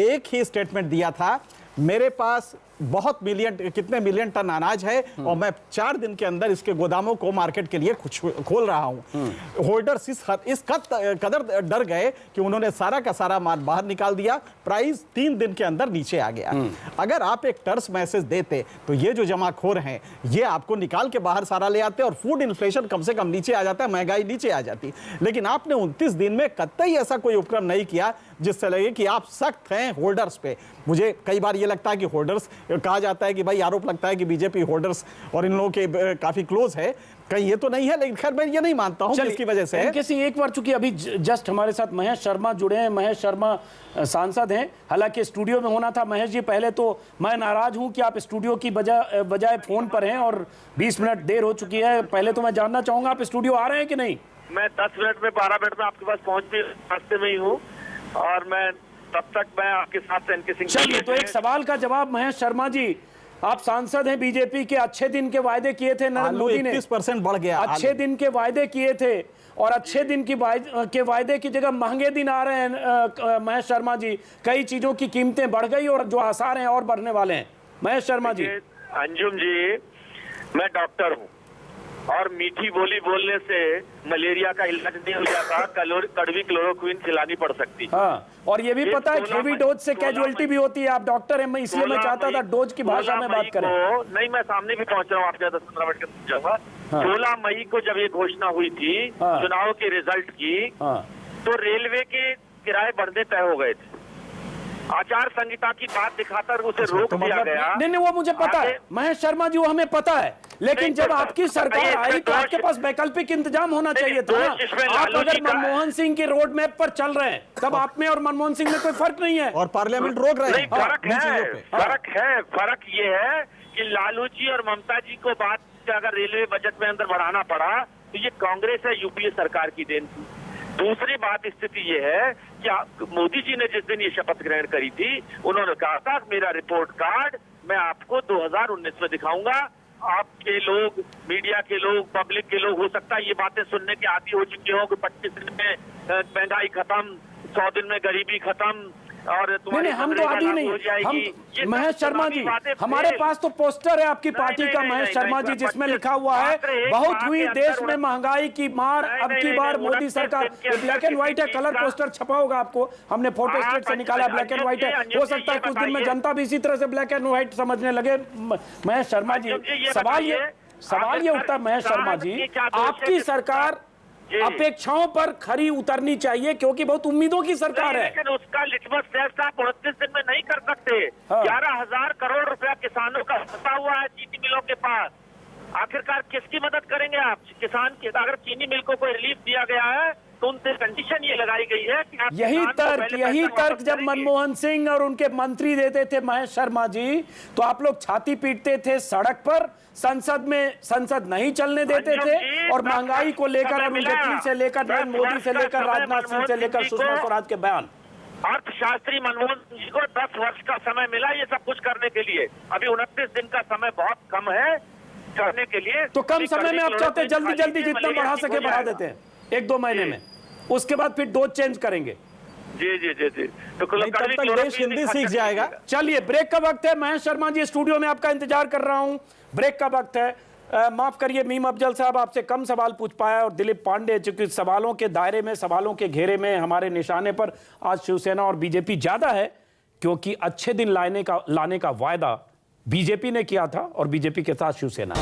एक ही स्टेटमेंट दिया था, मेरे पास बहुत कितने मिलियन टन अनाज है और मैं 4 दिन के अंदर इसके गोदामों को मार्केट के लिए खोल रहा हूं। होल्डर्स इस कदर डर गए कि उन्होंने सारा का सारा माल बाहर निकाल दिया। प्राइस 3 दिन के अंदर नीचे आ गया। अगर आप एक टर्स मैसेज देते तो ये जो जमाखोर हैं ये आपको निकाल के बाहर सारा ले आते और फूड इन्फ्लेशन कम से कम नीचे आ जाता है, महंगाई नीचे आ जाती। लेकिन आपने 29 दिन में कतई ऐसा कोई उपक्रम नहीं किया जिससे लगे कि आप सख्त हैं होल्डर्स पे। मुझे कई बार ये लगता है कि होल्डर्स, कहा जाता है कि भाई आरोप लगता है कि बीजेपी होल्डर्स और इन लोगों के काफी क्लोज है, कहीं ये तो नहीं है, लेकिन खैर मैं ये नहीं मानता हूं इसकी वजह से। एक बार चूंकि अभी जस्ट हमारे साथ महेश शर्मा जुड़े हैं, महेश शर्मा सांसद हैं, हालांकि स्टूडियो में होना था। महेश जी, पहले तो मैं नाराज हूं कि आप स्टूडियो की बजाय फोन पर हैं और 20 मिनट देर हो चुकी है। पहले तो मैं जानना चाहूंगा आप स्टूडियो आ रहे हैं कि नहीं? मैं 10 मिनट में 12 मिनट में आपके पास पहुंच भी रास्ते में ही हूँ और मैं तब तक मैं आपके साथ एनके सिंह। चलिए, तो एक सवाल का जवाब महेश शर्मा जी, आप सांसद हैं बीजेपी के, अच्छे दिन के वायदे किए थे नरेंद्र मोदी ने, 21% बढ़ गया। अच्छे दिन के वायदे किए थे और अच्छे दिन के वायदे की जगह महंगे दिन आ रहे हैं महेश शर्मा जी। कई चीजों की कीमतें बढ़ गई और जो आसार हैं और बढ़ने वाले हैं। महेश शर्मा जी। अंजुम जी, मैं डॉक्टर हूँ और मीठी बोली बोलने से मलेरिया का इलाज नहीं हो जाता, कड़वी क्लोरोक्विन खिलानी पड़ सकती। हाँ, और ये भी पता है हेवी डोज से कैजुअलिटी भी होती है। आप डॉक्टर हैं, मैं इसलिए मैं चाहता था डोज की भाषा में बात करें। नहीं, मैं सामने भी पहुंच रहा हूँ, आपके 10-15 मिनट के समझाऊंगा। 16 मई को जब ये घोषणा हुई थी चुनाव के रिजल्ट की, तो रेलवे के किराए बढ़ने तय हो गए थे। आचार संहिता की बात दिखाकर उसे रोक दिया गया। नहीं वो मुझे पता है महेश शर्मा जी, वो हमें पता है, लेकिन जब आपकी सरकार आई तो आपके पास वैकल्पिक इंतजाम होना चाहिए था ना। आप अगर मनमोहन सिंह के रोड मैप पर चल रहे हैं तब आप में और मनमोहन सिंह में कोई फर्क नहीं है, और पार्लियामेंट रोक रहे हैं। फर्क ये है कि लालू जी और ममता जी को बात अगर रेलवे बजट में अंदर बढ़ाना पड़ा तो ये कांग्रेस है यूपीए सरकार की देन थी। दूसरी बात स्थिति ये है कि मोदी जी ने जिस दिन ये शपथ ग्रहण करी थी उन्होंने कहा था मेरा रिपोर्ट कार्ड मैं आपको 2019 में दिखाऊंगा। आपके लोग, मीडिया के लोग, पब्लिक के लोग हो सकता है ये बातें सुनने के आदी हो चुके हो कि 25 दिन में महंगाई खत्म, 100 दिन में गरीबी खत्म, और नहीं हम तो आदि नहीं। हम महेश शर्मा जी, हमारे पास तो पोस्टर है आपकी पार्टी का महेश शर्मा जी, जिसमें लिखा हुआ है बहुत हुई देश में महंगाई की मार, अब की बार मोदी सरकार। ब्लैक एंड व्हाइट है, कलर पोस्टर छपा होगा आपको, हमने फोटो स्टेट से निकाला, ब्लैक एंड व्हाइट है। हो सकता है कुछ दिन में जनता भी इसी तरह से ब्लैक एंड व्हाइट समझने लगे। महेश शर्मा जी, सवाल ये उठता है महेश शर्मा जी, आपकी सरकार अपेक्षाओं पर खरी उतरनी चाहिए क्योंकि बहुत उम्मीदों की सरकार है। लेकिन उसका लिटमस टेस्ट आप 29 दिन में नहीं कर सकते। 11,000 करोड़ रुपया किसानों का फंसा हुआ है चीनी मिलों के पास। आखिरकार किसकी मदद करेंगे आप? किसान की। अगर चीनी मिल को कोई रिलीफ दिया गया है तो उनसे कंडीशन ये लगाई गई है कि यही तर्क जब मनमोहन सिंह और उनके मंत्री देते थे महेश शर्मा जी, तो आप लोग छाती पीटते थे सड़क पर, संसद नहीं चलने देते थे, और महंगाई को लेकर अरुण जेटली से लेकर नरेंद्र मोदी से लेकर राजनाथ सिंह से लेकर सुषमा स्वराज के बयान। अर्थशास्त्री मनमोहन सिंह जी को 10 वर्ष का समय मिला ये सब कुछ करने के लिए। अभी 29 दिन का समय बहुत कम है करने के लिए। तो कम समय में आप चाहते जल्दी जितना बढ़ा सके बढ़ा देते हैं 1-2 महीने में, उसके बाद फिर डोज चेंज करेंगे। जी। तो तब तक देश हिंदी सीख जाएगा। चलिए ब्रेक का वक्त है। महेश शर्मा जी स्टूडियो में आपका इंतजार कर रहा हूं, ब्रेक का वक्त है। माफ करिए मीम अफजल साहब आपसे कम सवाल पूछ पाया, और दिलीप पांडे चूंकि सवालों के दायरे में, सवालों के घेरे में हमारे निशाने पर आज शिवसेना और बीजेपी ज्यादा है, क्योंकि अच्छे दिन लाने का वायदा बीजेपी ने किया था और बीजेपी के साथ शिवसेना।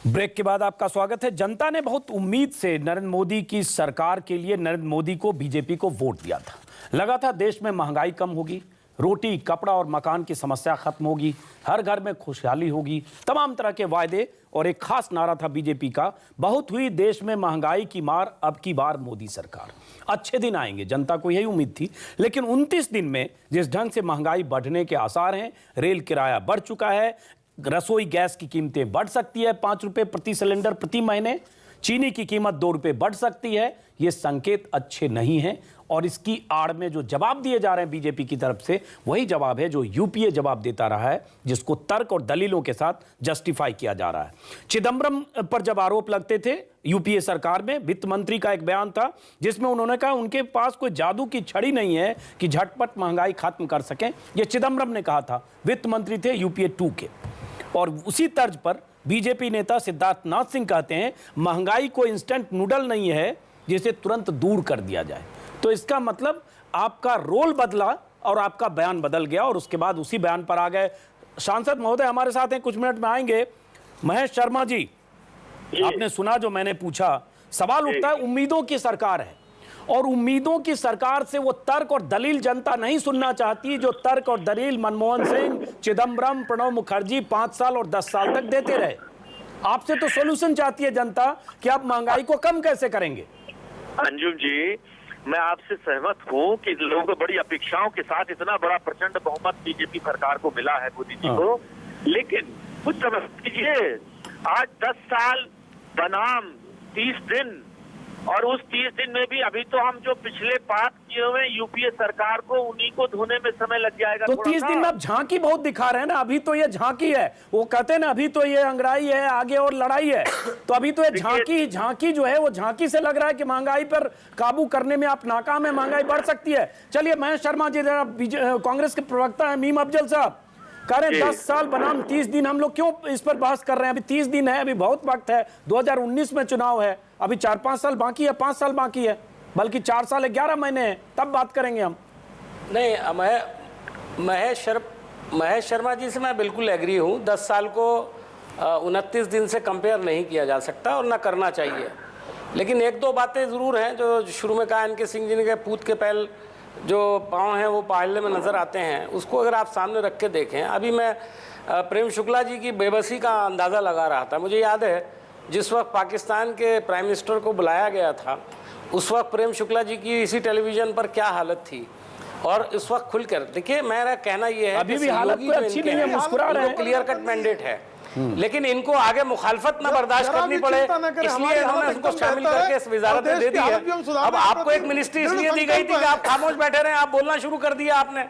ब्रेक के बाद आपका स्वागत है। जनता ने बहुत उम्मीद से नरेंद्र मोदी की सरकार के लिए, नरेंद्र मोदी को, बीजेपी को वोट दिया था। लगा था देश में महंगाई कम होगी, रोटी कपड़ा और मकान की समस्या खत्म होगी, हर घर में खुशहाली होगी, तमाम तरह के वायदे, और एक खास नारा था बीजेपी का, बहुत हुई देश में महंगाई की मार, अब की बार मोदी सरकार। अच्छे दिन आएंगे, जनता को यही उम्मीद थी। लेकिन 29 दिन में जिस ढंग से महंगाई बढ़ने के आसार हैं, रेल किराया बढ़ चुका है, रसोई गैस की कीमतें बढ़ सकती है 5 रुपए प्रति सिलेंडर प्रति महीने, चीनी की कीमत 2 रुपए बढ़ सकती है, ये संकेत अच्छे नहीं हैं। और इसकी आड़ में जो जवाब दिए जा रहे हैं बीजेपी की तरफ से, वही जवाब है जो यूपीए जवाब देता रहा है, जिसको तर्क और दलीलों के साथ जस्टिफाई किया जा रहा है। चिदंबरम पर जब आरोप लगते थे यूपीए सरकार में, वित्त मंत्री का एक बयान था जिसमें उन्होंने कहा उनके पास कोई जादू की छड़ी नहीं है कि झटपट महंगाई खत्म कर सकें। यह चिदंबरम ने कहा था, वित्त मंत्री थे यूपीए 2 के। और उसी तर्ज पर बीजेपी नेता सिद्धार्थ नाथ सिंह कहते हैं महंगाई को इंस्टेंट नूडल नहीं है जिसे तुरंत दूर कर दिया जाए। तो इसका मतलब आपका रोल बदला और आपका बयान बदल गया, और उसके बाद उसी बयान पर आ गए। सांसद महोदय हमारे साथ हैं, कुछ मिनट में आएंगे। महेश शर्मा जी, आपने सुना जो मैंने पूछा, सवाल उठता है उम्मीदों की सरकार है, और उम्मीदों की सरकार से वो तर्क और दलील जनता नहीं सुनना चाहती जो तर्क और दलील मनमोहन सिंह, चिदंबरम, प्रणब मुखर्जी 5 साल और 10 साल तक देते रहे। आपसे तो सोल्यूशन चाहती है जनता कि आप महंगाई को कम कैसे करेंगे। अंजुम जी, मैं आपसे सहमत हूँ कि लोगों को बड़ी अपेक्षाओं के साथ इतना बड़ा प्रचंड बहुमत बीजेपी सरकार को मिला है मोदी जी को, लेकिन कुछ समझ लीजिए, आज 10 साल बनाम 30 दिन, और उस 30 दिन में भी अभी तो हम जो पिछले पास किए हुए यूपीए सरकार को उन्हीं को धोने में समय लग जाएगा। तो 30 दिन में आप झांकी बहुत दिखा रहे हैं ना, अभी तो ये झांकी है, वो कहते हैं ना अभी तो ये अंगड़ाई है, आगे और लड़ाई है। तो अभी तो ये झांकी जो है वो झांकी से लग रहा है कि महंगाई पर काबू करने में आप नाकाम है, महंगाई बढ़ सकती है। चलिए महेश शर्मा जी, कांग्रेस के प्रवक्ता है मीम अफजल साहब, कह रहे हैं 10 साल बनाम 30 दिन, हम लोग क्यों इस पर बहस कर रहे हैं? अभी 30 दिन है, अभी बहुत वक्त है, 2019 में चुनाव है, अभी 4-5 साल बाकी है, 5 साल बाकी है, बल्कि 4 साल 11 महीने हैं, तब बात करेंगे हम। नहीं, महेश शर्मा जी से मैं बिल्कुल एग्री हूँ। 10 साल को 29 दिन से कंपेयर नहीं किया जा सकता और ना करना चाहिए। लेकिन एक दो बातें ज़रूर हैं जो शुरू में कहा इनके सिंह जी ने, पूत के पहल जो पाँव हैं वो पाले में नज़र आते हैं, उसको अगर आप सामने रख के देखें। अभी मैं प्रेम शुक्ला जी की बेबसी का अंदाज़ा लगा रहा था। मुझे याद है जिस वक्त पाकिस्तान के प्राइम मिनिस्टर को बुलाया गया था, उस वक्त प्रेम शुक्ला जी की इसी टेलीविज़न पर क्या हालत थी, और इस वक्त खुलकर देखिए, मेरा कहना यह है अभी भी हालत कोई अच्छी नहीं है, मुस्कुरा रहे हैं, क्लियर कट मैंडेट है, लेकिन इनको आगे मुखालफत ना बर्दाश्त करनी पड़े, इसलिए इन्होंने इसको शामिल करके इस वजारत में दे दी है। अब आपको एक मिनिस्ट्री इसलिए दी गई थी कि आप खामोश बैठे रहे, आप बोलना शुरू कर दिया आपने।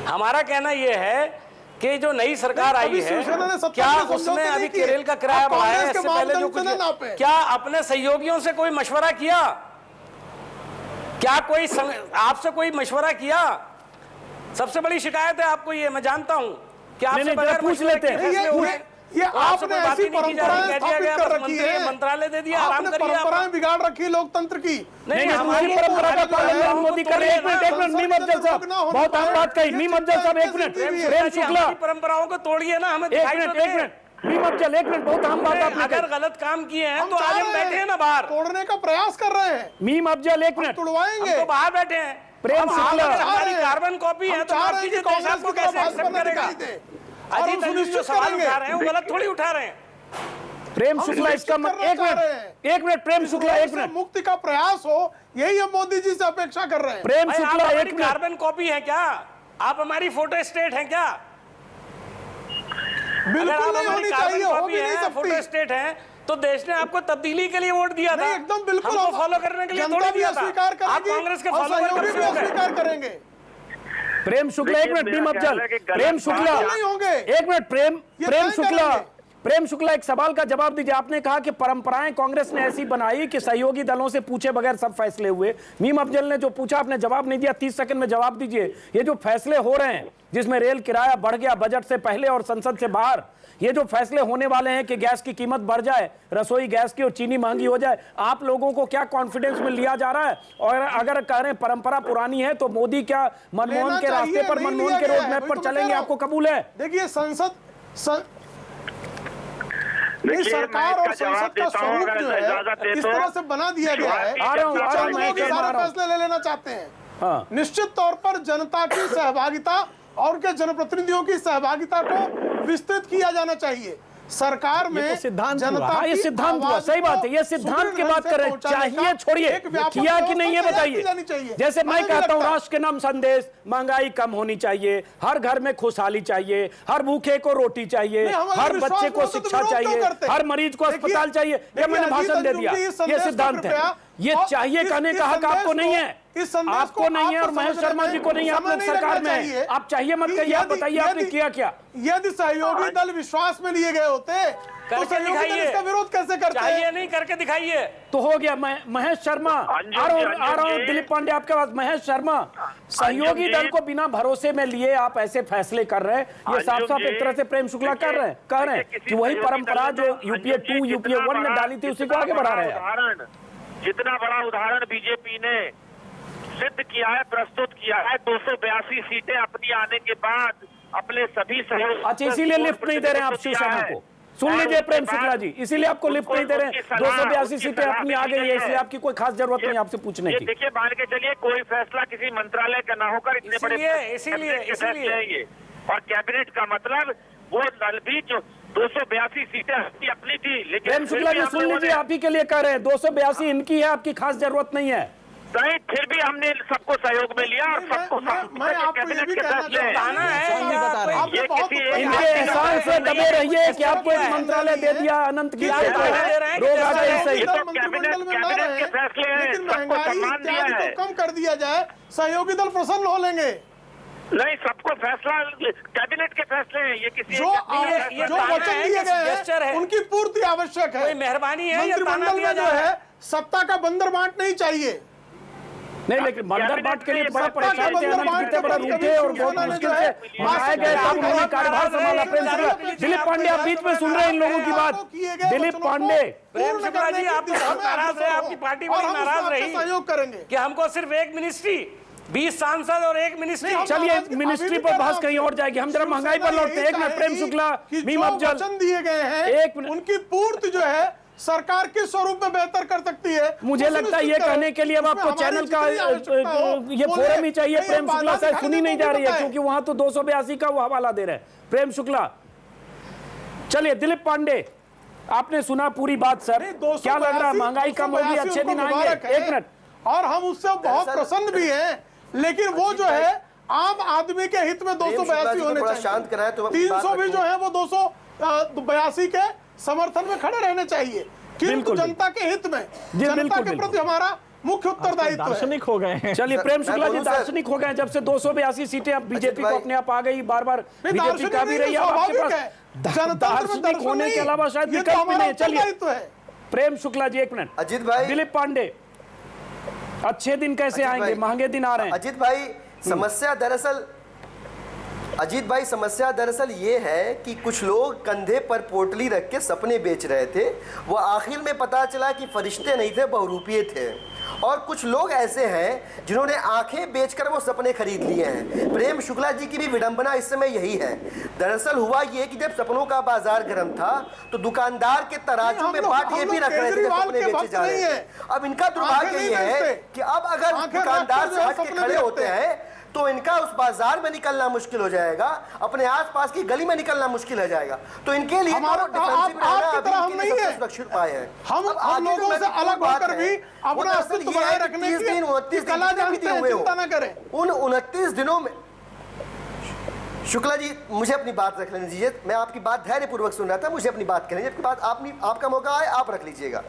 हमारा कहना यह है कि जो नई सरकार आई है, क्या उसने अभी केरल का किराया बढ़ाया है? इससे पहले जो कुछ, क्या अपने सहयोगियों से कोई मशवरा किया? क्या कोई आपसे कोई मशवरा किया? सबसे बड़ी शिकायत है आपको ये, मैं जानता हूं कि आपसे बगैर पूछ लेते हैं। ये आपने ऐसी परंपराएं स्थापित कर रखी है, मंत्रालय दे दिया, आराम करिए। परंपराएं बिगाड़ रखी लोकतंत्र की। नहीं, हमारी परंपरा का पालन मोदी कर रहे हैं। एक मिनट मीम अफजल साहब, बहुत आम बात कही। मीम अफजल साहब एक मिनट, प्रेम शुक्ला परंपराओं को तोड़िए ना, हमें एक मिनट मीम अफजल एक मिनट, बहुत आम बात आपने। अगर गलत काम किए हैं तो आज हम बैठे हैं ना बाहर, तोड़ने का प्रयास कर रहे हैं। मीम अफजल एक मिनट, तोड़वाएंगे तो बाहर बैठे हैं। प्रेम शुक्ला हमारी कार्बन कॉपी है तो आप कीजिए, देश आपको कैसे एक्सेप्ट करेगा? अजीत तंजू जो सवाल उठा रहे हैं वो गलत थोड़ी उठा रहे हैं। प्रेम शुक्ला इसका एक मिनट प्रेम शुक्ला एक मिनट, मुक्ति का प्रयास हो, यही हम मोदी जी से अपेक्षा कर रहे हैं। प्रेम शुक्ला एक मिनट, कार्बन कॉपी है क्या आप? हमारी फोटो स्टेट है क्या? बिल्कुल नहीं होनी चाहिए, हो भी नहीं सकती। फोटो स्टेट है तो देश ने आपको तब्दीली के लिए वोट दिया था, एकदम बिल्कुल हमको फॉलो करने के लिए थोड़ी दिया था। आप कांग्रेस के फॉलोअर स्वीकार करेंगे। प्रेम शुक्ला एक मिनट, मीम अफजल, प्रेम शुक्ला एक मिनट, प्रेम शुक्ला एक सवाल का जवाब दीजिए। आपने कहा कि परंपराएं कांग्रेस ने ऐसी बनाई कि सहयोगी दलों से पूछे बगैर सब फैसले हुए। मीम अफजल ने जो पूछा आपने जवाब नहीं दिया, 30 सेकंड में जवाब दीजिए। ये जो फैसले हो रहे हैं जिसमें रेल किराया बढ़ गया बजट से पहले और संसद से बाहर, ये जो फैसले होने वाले हैं कि गैस की कीमत बढ़ जाए, रसोई गैस की और चीनी महंगी हो जाए, आप लोगों को क्या कॉन्फिडेंस में लिया जा रहा है? और अगर कह रहे हैं परंपरा पुरानी है तो मोदी क्या मनमोहन के रास्ते पर, मनमोहन के रोड मैप पर चलेंगे? आपको कबूल है? देखिए सरकार और संसद का स्वरूप जो है इस तरह से बना दिया गया है। सारे फैसले ले लेना चाहते हैं। निश्चित तौर पर जनता की सहभागिता और उनके जनप्रतिनिधियों की सहभागिता को विस्तृत किया जाना चाहिए। सरकार में जनता ये सिद्धांत हुआ, सही बात है, ये सिद्धांत की बात कर रहे हैं। चाहिए छोड़िए, किया कि नहीं ये बताइए। जैसे मैं कहता हूँ राष्ट्र के नाम संदेश, महंगाई कम होनी चाहिए, हर घर में खुशहाली चाहिए, हर भूखे को रोटी चाहिए, हर बच्चे को शिक्षा चाहिए, हर मरीज को अस्पताल चाहिए, ये मैंने भाषण दे दिया, ये सिद्धांत है। ये चाहिए कहने का हक आपको नहीं है, आपको नहीं है और महेश शर्मा जी को नहीं है। आप लोग सरकार में है, आप चाहिए मत कहिए, आप बताइए आपने किया क्या? यदि सहयोगी दल विश्वास में लिए गए होते तो सहयोगी दल इसका विरोध कैसे करते? चाहिए नहीं, करके दिखाइए तो हो गया। महेश शर्मा आ रहा हूँ, दिलीप पांडे आपके पास। महेश शर्मा, सहयोगी दल को बिना भरोसे में लिए आप ऐसे फैसले कर रहे हैं, ये साफ साफ एक तरह से प्रेम शुक्ला कह रहे हैं कि वही परंपरा जो यूपीए 2 यूपीए 1 ने डाली थी उसी को आगे बढ़ा रहे हैं। जितना बड़ा उदाहरण बीजेपी ने सिद्ध किया है, प्रस्तुत किया है, 282 सीटें अपनी आने के बाद अपने सभी सहयोग। अच्छा, इसीलिए लिफ्ट नहीं दे रहे हैं आप शिवसेना को? सुन लीजिए प्रेम शुक्ला जी, इसीलिए आपको लिफ्ट नहीं दे रहे हैं। 282 सीटें अपनी आ गई है, इसलिए आपकी कोई खास जरूरत नहीं आपसे पूछने की। देखिए, मान के चलिए कोई फैसला किसी मंत्रालय का ना होकर इतने बड़े इसीलिए और कैबिनेट का मतलब वो दल भी जो 282 सीटें अपनी थी, लेकिन प्रेम शुक्ला जी सुन लीजिए, आप ही के लिए कह रहे हैं 282 इनकी है, आपकी खास जरूरत नहीं है। नहीं, फिर भी हमने सबको सहयोग में लिया और सबको कैबिनेट के फैसले इनके एहसान से दबे रहिए कि आपको एक मंत्रालय दे दिया अनंत की रोग आ गए। सही, कैबिनेट के फैसले हैं, सबको सम्मान दिया है, कम कर दिया जाए, सहयोगी दल प्रसन्न हो लेंगे। नहीं, सबको फैसला कैबिनेट के फैसले हैं, ये किसी जो वचन दिए गए हैं उनकी पूर्ति आवश्यक है। मेहरबानी है, मंत्रिमंडल में जो है सत्ता का बंदर बांट नहीं चाहिए। नहीं, लेकिन बंदर बाट के लिए बड़ा परेशान थे, कितने बड़ा रूठे और बहुत मुश्किल से मंगाए गए, तब उन्होंने कार्यभार संभाला। प्रेम शुक्ला, दिलीप पांडे आप बीच में सुन रहे हैं इन लोगों की बात। दिलीप पांडे, प्रेम शुक्ला जी आप नाराज है, आपकी पार्टी बड़ी नाराज रही सहयोग करेंगे कि हमको सिर्फ एक मिनिस्ट्री, 20 सांसद और एक मिनिस्ट्री। चलिए मिनिस्ट्री पर बहस कहीं और जाएगी, हम जरा महंगाई पर लौटते हैं। एक मिनट प्रेम शुक्ला, मीम अफजल वचन दिए गए हैं, उनकी पूर्ति जो है सरकार किस स्वरूप में बेहतर कर सकती है। मुझे लगता है ये कहने के लिए अब आपको चैनल का ये फोरम ही चाहिए। प्रेम शुक्ला शायद सुनी नहीं जा रही है क्योंकि वहां तो 282 का वो हवाला दे रहे हैं प्रेम शुक्ला। चलिए दिलीप पांडे, आपने सुना पूरी बात सर, क्या लग रहा है महंगाई कम होगी, अच्छे दिन आएंगे? एक मिनट, और हम उससे बहुत प्रसन्न भी हैं, लेकिन वो जो है आम आदमी के हित में 282 होने चाहिए। शांत कराएं तो 300 भी जो है वो 282 के समर्थन में खड़े रहने चाहिए, किंतु जनता के हित में, जनता के प्रति हमारा मुख्य उत्तरदायित्व है। दार्शनिक हो गए हैं। चलिए प्रेम शुक्ला जी दार्शनिक हो गए, जब से 282 सीटें अब बीजेपी को अपने आप आ गई, बार बार बीजेपी का भी रही है, आपके पास दार्शनिक होने के अलावा शायद विकल्प भी नहीं। चलिए प्रेम शुक्ला जी एक मिनट। अजीत भाई, दिलीप पांडे, अच्छे दिन कैसे आएंगे, महंगे दिन आ रहे हैं? अजीत भाई समस्या दरअसल ये है कि कुछ लोग कंधे पर पोटली रख के सपने बेच रहे थे, वो आखिर में पता चला कि फरिश्ते नहीं थे, बहुरूपिये थे। और कुछ लोग ऐसे हैं जिन्होंने आंखें बेचकर वो सपने खरीद लिए हैं। प्रेम शुक्ला जी की भी विडंबना इस समय यही है। दरअसल हुआ ये कि जब सपनों का बाजार गर्म था तो दुकानदार के तराजू में बाट ये भी रख रहे थे सपने बेचे जा रहे हैं। अब इनका दुर्भाग्य ये है कि अब अगर दुकानदार से हट के खड़े होते हैं तो इनका उस बाजार में निकलना मुश्किल हो जाएगा, अपने आसपास की गली में निकलना मुश्किल हो जाएगा। तो इनके लिए सुरक्षित उपाय है। हम लोगों से अलग होकर भी अपना अस्तित्व बनाए रखने की कला जानते हैं, चिंता न करें। उन 29 दिनों में शुक्ला जी मुझे अपनी बात रख लेने दीजिए, मैं आपकी बात धैर्यपूर्वक सुन रहा था, मुझे अपनी बात कहने, जबकि बात आपका मौका है, आप रख लीजिएगा।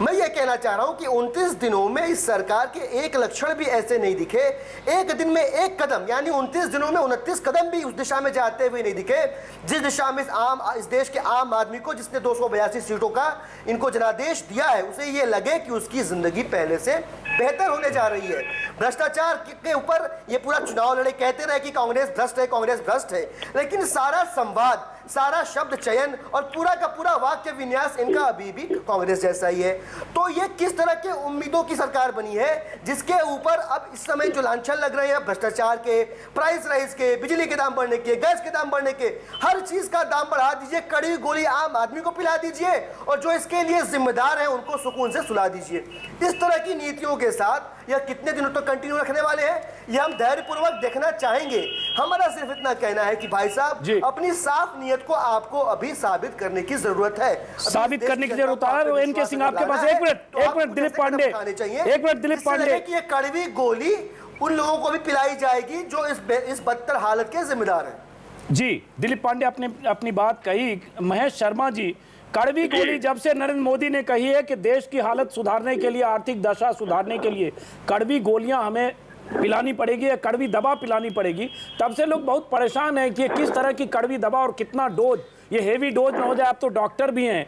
मैं ये कहना चाह रहा हूं कि 29 दिनों में इस सरकार के एक लक्षण भी ऐसे नहीं दिखे, एक दिन में एक कदम, यानी 29 दिनों में 29 कदम भी उस दिशा में जाते हुए नहीं दिखे जिस दिशा में इस देश के आम आदमी को, जिसने 282 सीटों का इनको जनादेश दिया है, उसे ये लगे कि उसकी जिंदगी पहले से बेहतर होने जा रही है। भ्रष्टाचार के ऊपर ये पूरा चुनाव लड़े, कहते रहे कि कांग्रेस भ्रष्ट है, कांग्रेस भ्रष्ट है, लेकिन सारा संवाद, सारा शब्द चयन और पूरा का पूरा वाक्य विन्यास इनका अभी भी कांग्रेस जैसा ही है। तो ये किस तरह के उम्मीदों की सरकार बनी है जिसके ऊपर अब इस समय जो लांछन लग रहे हैं भ्रष्टाचार के, प्राइस राइज के, बिजली के दाम बढ़ने के, गैस के दाम बढ़ने के, हर चीज का दाम बढ़ा दीजिए, कड़ी गोली आम आदमी को पिला दीजिए और जो इसके लिए जिम्मेदार है उनको सुकून से सुला दीजिए। इस तरह की नीतियों के साथ यह कितने दिनों तक कंटिन्यू रखने वाले हैं ये हम धैर्यपूर्वक देखना चाहेंगे। हमारा सिर्फ इतना कहना है कि भाई साहब अपनी साफ नीयत को आपको अभी साबित करने की जरूरत है, साबित करने की जरूरत है। इनके सिंह आपके पास एक मिनट दिलीप पांडे, एक मिनट दिलीप पांडे, कि ये कड़वी गोली उन लोगों को भी पिलाई जाएगी जो इस बदतर हालत के जिम्मेदार हैं। जी दिलीप पांडे आपने अपनी बात कही। महेश शर्मा जी, कड़वी गोली जब से नरेंद्र मोदी ने कही है कि देश की हालत सुधारने के लिए, आर्थिक दशा सुधारने के लिए कड़वी गोलियां हमें पिलानी पड़ेगी या कड़वी दवा पिलानी पड़ेगी, तब से लोग बहुत परेशान हैं कि किस तरह की कड़वी दवा और कितना डोज, ये हेवी डोज ना हो जाए। आप तो डॉक्टर भी हैं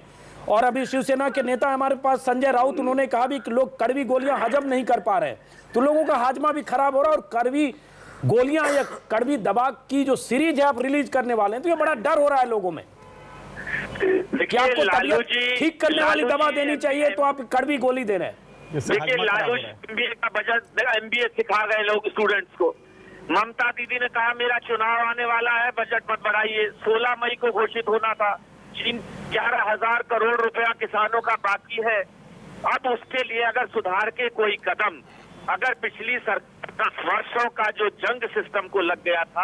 और अभी शिवसेना के नेता हमारे पास संजय राउत, उन्होंने कहा भी कि लोग कड़वी गोलियां हजम नहीं कर पा रहे, तो लोगों का हाजमा भी खराब हो रहा है। और कड़वी गोलियां या कड़वी दवा की जो सीरीज है आप रिलीज करने वाले हैं, तो ये बड़ा डर हो रहा है लोगों में। क्या आपको तबीयत ठीक करने वाली दवा देनी चाहिए तो आप कड़वी गोली दे रहे हैं? देखिए लालू एमबीए का बजट, एमबीए सिखा गए लोग स्टूडेंट्स को। ममता दीदी ने कहा मेरा चुनाव आने वाला है, बजट मत बढ़ाइए। 16 मई को घोषित होना था, 11,000 करोड़ रुपया किसानों का बाकी है। अब उसके लिए अगर सुधार के कोई कदम, अगर पिछली सरकार 10 वर्षों का जो जंग सिस्टम को लग गया था,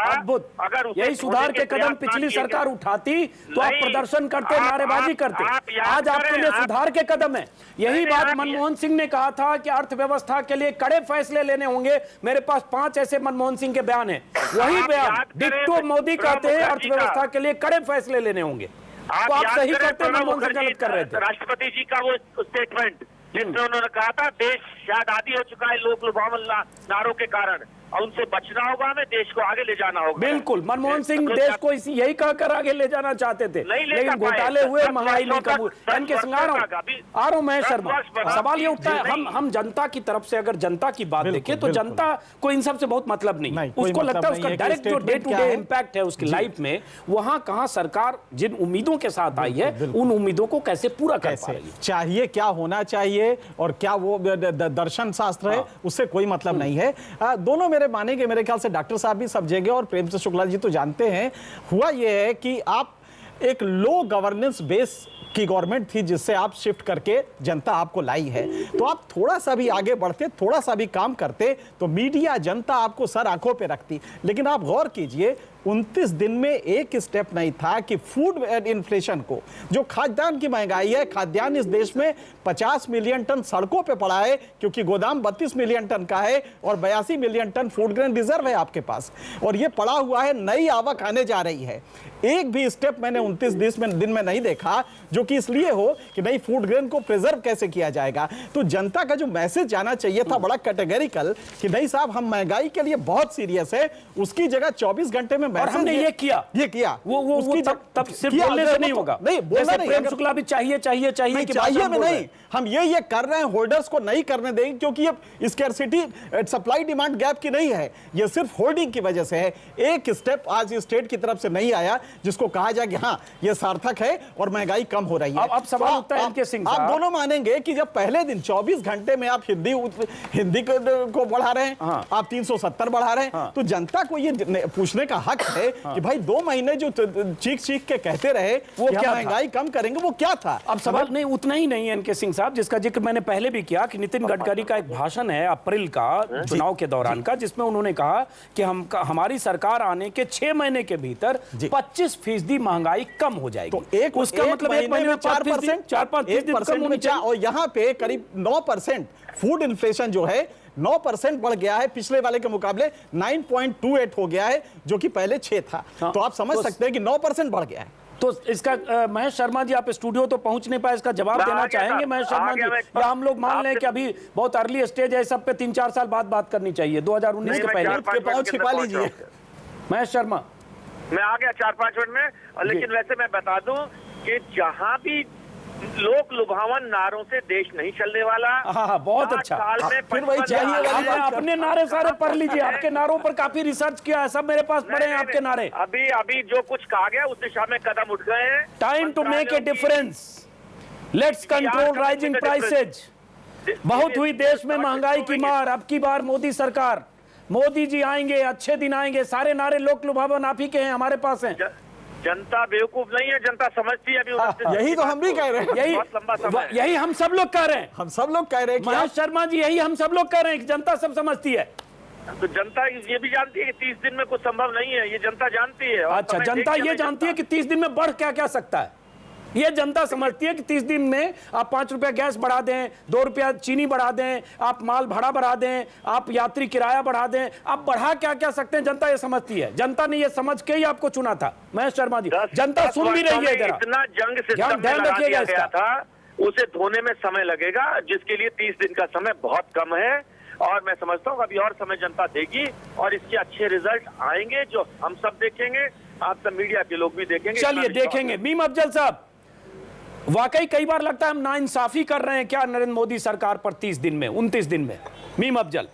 अगर यही सुधार के कदम पिछली सरकार उठाती तो आप प्रदर्शन करते, नारेबाजी करते। आज आपके लिए सुधार के कदम है। यही बात मनमोहन सिंह ने कहा था कि अर्थव्यवस्था के लिए कड़े फैसले लेने होंगे। मेरे पास 5 ऐसे मनमोहन सिंह के बयान हैं, वही बयान डिट्टो मोदी कहते हैं अर्थव्यवस्था के लिए कड़े फैसले लेने होंगे। तो आप सही करते, मनमोहन सिंह गलत कर रहे थे। राष्ट्रपति जी का वो स्टेटमेंट जिसमें उन्होंने कहा था देश शायद आदी हो चुका है लोक लुभावन नारों के कारण, और उनसे बचना होगा, हमें देश को आगे ले जाना होगा। बिल्कुल, मनमोहन सिंह देश को यही कहकर आगे ले जाना चाहते थे, लेकिन घोटाले हुए, महंगाई नहीं कम हुई। इनके आ रहा हूं मैं शर्मा, सवाल ये उठता है, हम जनता की तरफ से अगर जनता की बात देखें तो जनता को इन सब से बहुत मतलब नहीं। उसको लगता है उसका डायरेक्ट जो डे टू डे इम्पैक्ट है उसकी लाइफ में, वहां कहां सरकार जिन उम्मीदों के साथ आई है उन उम्मीदों को कैसे पूरा कर पा रही है। चाहिए क्या होना चाहिए और क्या वो दर्शन शास्त्र है, उससे कोई मतलब नहीं है। दोनों मानेंगे, मेरे ख्याल से डॉक्टर साहब भी समझेंगे और प्रेम से शुक्ला जी तो जानते हैं। हुआ यह है कि आप एक लो गवर्नेंस बेस की गवर्नमेंट थी जिससे आप शिफ्ट करके जनता आपको लाई है। तो आप थोड़ा सा भी आगे बढ़ते, थोड़ा सा भी काम करते तो मीडिया, जनता आपको सर आंखों पे रखती। लेकिन आप गौर कीजिए 29 दिन में एक स्टेप नहीं था कि फूड इन्फ्लेशन को, जो खाद्यान्न की महंगाई है, खाद्यान्न इस देश में 50 मिलियन टन सड़कों पे पड़ा है क्योंकि गोदाम 32 मिलियन टन का है और 82 million ton food grain reserve है आपके पास, और ये पड़ा हुआ है, नई आवक आने जा रही है। एक भी स्टेप मैंने 29 दिन में नहीं देखा, जो कि इसलिए हो कि नहीं फूड ग्रेन को प्रिजर्व कैसे किया जाएगा। तो जनता का जो मैसेज जाना चाहिए था बड़ा कैटेगरिकल कि नहीं साहब हम महंगाई के लिए बहुत सीरियस है, उसकी जगह 24 घंटे में और हमने ये किया वो तब सिर्फ बोलने से नहीं होगा। नहीं बोलना नहीं, प्रेम शुक्ला भी चाहिए में नहीं, हम ये कर रहे हैं, होल्डर्स को नहीं करने देंगे क्योंकि ये स्कैरसिटी सप्लाई डिमांड गैप की नहीं है, ये सिर्फ होल्डिंग की वजह से है। एक स्टेप आज स्टेट की तरफ से नहीं आया जिसको कहा जाए कि हाँ ये सार्थक है और महंगाई कम हो रही है। अब सवाल उठता है इनके सिंह आप दोनों मानेंगे कि जब पहले दिन 24 घंटे में आप हिंदी को बढ़ा रहे हैं, आप 370 बढ़ा रहे हैं, तो जनता को ये पूछने का हक है कि भाई 2 महीने जो चीख के कहते रहे वो क्या महंगाई कम करेंगे, वो क्या था। अब सवाल नहीं उतना ही नहीं है इनके सिंह साहब, जिसका जिक्र मैंने पहले भी किया कि नितिन गडकरी का एक भाषण है अप्रैल का चुनाव के दौरान का, जिसमें उन्होंने कहा कि हमारी सरकार आने के 6 महीने के भीतर 25% महंगाई कम हो जाएगी। तो एक उसका मतलब 1 महीने में 4%, 4-5% कम होनी चाहिए। और यहाँ पे करीब 9% फूड इन्फ्लेशन जो है 9% बढ़ गया है, पिछले वाले के मुकाबले 9.28 हो गया है, जो कि पहले 6 था। तो आप समझ सकते हैं कि 9% बढ़ गया है। तो इसका महेश शर्मा जी आप स्टूडियो तो पहुंच नहीं पाए, इसका जवाब देना चाहेंगे महेश शर्मा जी, या हम लोग मान लें कि अभी बहुत अर्ली स्टेज है, सब पे 3-4 साल बाद बात करनी चाहिए, 2019 के पहले छिपा लीजिए। महेश शर्मा मैं आ गया 4-5 मिनट में। लेकिन वैसे मैं बता दूं कि जहां भी लोक लुभावन नारों से देश नहीं चलने वाला। हाँ, बहुत अच्छा। फिर वही चाहिए, अपने नारे सारे पढ़ लीजिए, आपके नारों पर काफी रिसर्च किया है, सब मेरे पास पड़े हैं आपके नारे। अभी जो कुछ कहा गया उस दिशा में कदम उठ गए हैं। Time to make a difference, let's control rising prices. बहुत हुई देश में महंगाई की मार, अब की बार मोदी सरकार, मोदी जी आएंगे, अच्छे दिन आएंगे, सारे नारे लोक लुभावन आप ही के हैं, हमारे पास हैं। जनता बेवकूफ नहीं है, जनता समझती है। अभी यही तो हम भी कह रहे हैं, यही हम सब लोग कह रहे हैं, हम सब लोग कह रहे हैं महेश शर्मा जी, यही हम सब लोग कह रहे हैं कि जनता सब समझती है। तो जनता ये भी जानती है कि 30 दिन में कुछ संभव नहीं है, ये जनता जानती है। अच्छा, जनता ये जानती है कि 30 दिन में बढ़ क्या क्या सकता है, ये जनता समझती है कि 30 दिन में आप 5 रुपया गैस बढ़ा दें, 2 रुपया चीनी बढ़ा दें, आप माल भाड़ा बढ़ा दें, आप यात्री किराया बढ़ा दें, आप बढ़ा क्या क्या सकते हैं, जनता ये समझती है। जनता ने ये समझ के ही आपको चुना था महेश शर्मा जी, जनता सुन भी रही है। इतना जंग सिस्टम में लगा दिया गया था, उसे धोने में समय लगेगा, जिसके लिए 30 दिन का समय बहुत कम है। और मैं समझता हूँ अभी और समय जनता देगी और इसके अच्छे रिजल्ट आएंगे, जो हम सब देखेंगे, आप सब मीडिया के लोग भी देखेंगे। चलिए देखेंगे। मीम अफजल साहब, वाकई कई बार लगता है हम नाइंसाफी कर रहे हैं क्या नरेंद्र मोदी सरकार पर 30 दिन में, 29 दिन में? मीम अफजल,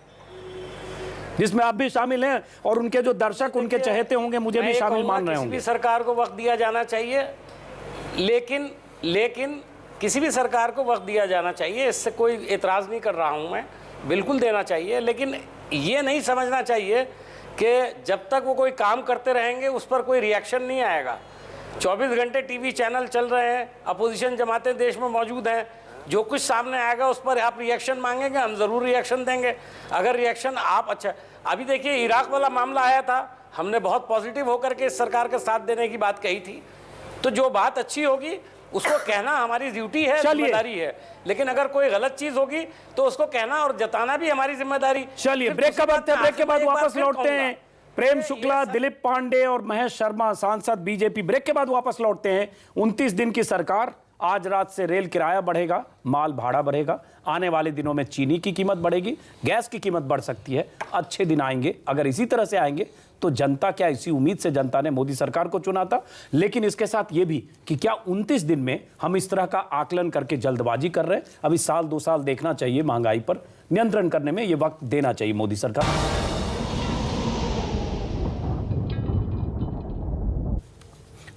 जिसमें आप भी शामिल हैं और उनके जो दर्शक, उनके चहेते होंगे, मुझे भी शामिल मान रहे होंगे। किसी भी सरकार को वक्त दिया जाना चाहिए, लेकिन किसी भी सरकार को वक्त दिया जाना चाहिए, इससे कोई एतराज नहीं कर रहा हूं मैं, बिल्कुल देना चाहिए। लेकिन ये नहीं समझना चाहिए कि जब तक वो कोई काम करते रहेंगे उस पर कोई रिएक्शन नहीं आएगा। 24 घंटे टीवी चैनल चल रहे हैं, अपोजिशन जमातें देश में मौजूद हैं, जो कुछ सामने आएगा उस पर आप रिएक्शन मांगेंगे, हम ज़रूर रिएक्शन देंगे। अगर रिएक्शन आप अच्छा, अभी देखिए इराक वाला मामला आया था, हमने बहुत पॉजिटिव होकर के इस सरकार का साथ देने की बात कही थी। तो जो बात अच्छी होगी उसको कहना हमारी ड्यूटी है, जिम्मेदारी है। लेकिन अगर कोई गलत चीज होगी तो उसको कहना और जताना भी हमारी जिम्मेदारी। चलिए ब्रेक का बात है, ब्रेक के बाद वापस लौटते हैं। प्रेम शुक्ला, दिलीप पांडे और महेश शर्मा, सांसद बीजेपी, ब्रेक के बाद वापस लौटते हैं। 29 दिन की सरकार, आज रात से रेल किराया बढ़ेगा, माल भाड़ा बढ़ेगा, आने वाले दिनों में चीनी की कीमत बढ़ेगी, गैस की कीमत बढ़ सकती है। अच्छे दिन आएंगे, अगर इसी तरह से आएंगे तो जनता, क्या इसी उम्मीद से जनता ने मोदी सरकार को चुना था। लेकिन इसके साथ ये भी कि क्या 29 दिन में हम इस तरह का आकलन करके जल्दबाजी कर रहे हैं? अभी 1-2 साल देखना चाहिए, महंगाई पर नियंत्रण करने में ये वक्त देना चाहिए मोदी सरकार।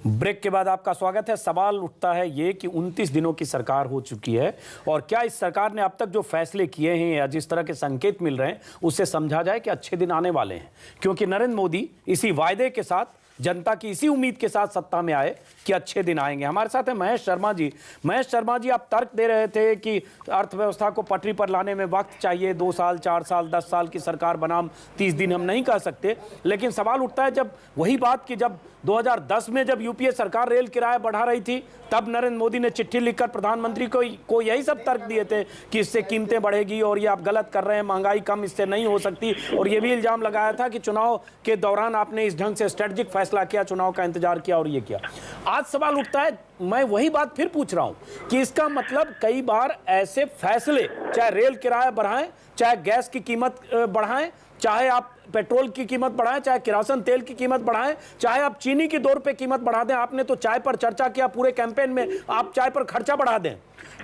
ब्रेक के बाद आपका स्वागत है। सवाल उठता है ये कि 29 दिनों की सरकार हो चुकी है और क्या इस सरकार ने अब तक जो फैसले किए हैं या जिस तरह के संकेत मिल रहे हैं उससे समझा जाए कि अच्छे दिन आने वाले हैं, क्योंकि नरेंद्र मोदी इसी वायदे के साथ जनता की इसी उम्मीद के साथ सत्ता में आए कि अच्छे दिन आएंगे। हमारे साथ है महेश शर्मा जी। महेश शर्मा जी, आप तर्क दे रहे थे कि अर्थव्यवस्था को पटरी पर लाने में वक्त चाहिए, 2 साल 4 साल 10 साल की सरकार बनाम 30 दिन हम नहीं कह सकते। लेकिन सवाल उठता है जब वही बात कि जब 2010 में जब यूपीए सरकार रेल किराया बढ़ा रही थी, तब नरेंद्र मोदी ने चिट्ठी लिखकर प्रधानमंत्री को यही सब तर्क दिए थे कि इससे कीमतें बढ़ेगी और ये आप गलत कर रहे हैं, महंगाई कम इससे नहीं हो सकती। और ये भी इल्जाम लगाया था कि चुनाव के दौरान आपने इस ढंग से स्ट्रेटेजिक फैसला किया, चुनाव का इंतजार किया और ये किया। आज सवाल उठता है, मैं वही बात फिर पूछ रहा हूं कि इसका मतलब कई बार ऐसे फैसले, चाहे रेल किराया बढ़ाएं, चाहे गैस की कीमत बढ़ाएं, चाहे आप पेट्रोल की कीमत बढ़ाएं, चाहे किरासन तेल की कीमत बढ़ाएं, चाहे आप चीनी की 2 रुपए कीमत बढ़ा दें। आपने तो चाय पर चर्चा किया पूरे कैंपेन में, आप चाय पर खर्चा बढ़ा दें,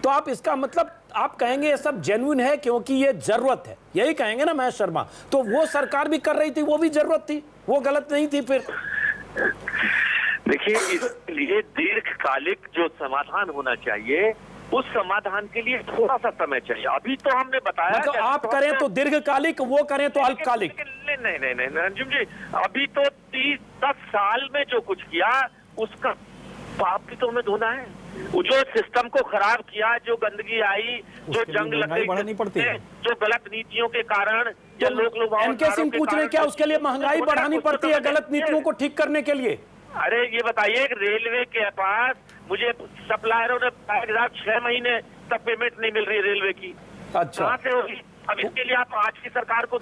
तो आप इसका मतलब आप कहेंगे ये सब जेन्युइन है क्योंकि ये जरूरत है, यही कहेंगे ना महेश शर्मा? तो वो सरकार भी कर रही थी, वो भी जरूरत थी, वो गलत नहीं थी फिर? देखिए, इसके लिए दीर्घकालिक जो समाधान होना चाहिए, उस समाधान के लिए थोड़ा सा समय चाहिए। अभी तो हमने बताया, मतलब आप करें तो दीर्घकालिक, वो करें तो अल्पकालिक। नहीं रंजुम जी, अभी तो 30-10 साल में जो कुछ किया उसका पाप भी तो हमें धोना है। वो जो सिस्टम को खराब किया, जो गंदगी आई, जो जंग लग गई, जो गलत नीतियों के कारण, जो लोग एनके सिंह पूछ रहे क्या उसके लिए महंगाई बढ़ानी पड़ती है गलत नीतियों को ठीक करने के लिए? अरे ये बताइए, रेलवे के पास मुझे सप्लायरों ने 6 महीने तक पेमेंट नहीं मिल रही रेलवे की। अच्छा, कहां से होगी? अब इसके लिए आप आज की सरकार को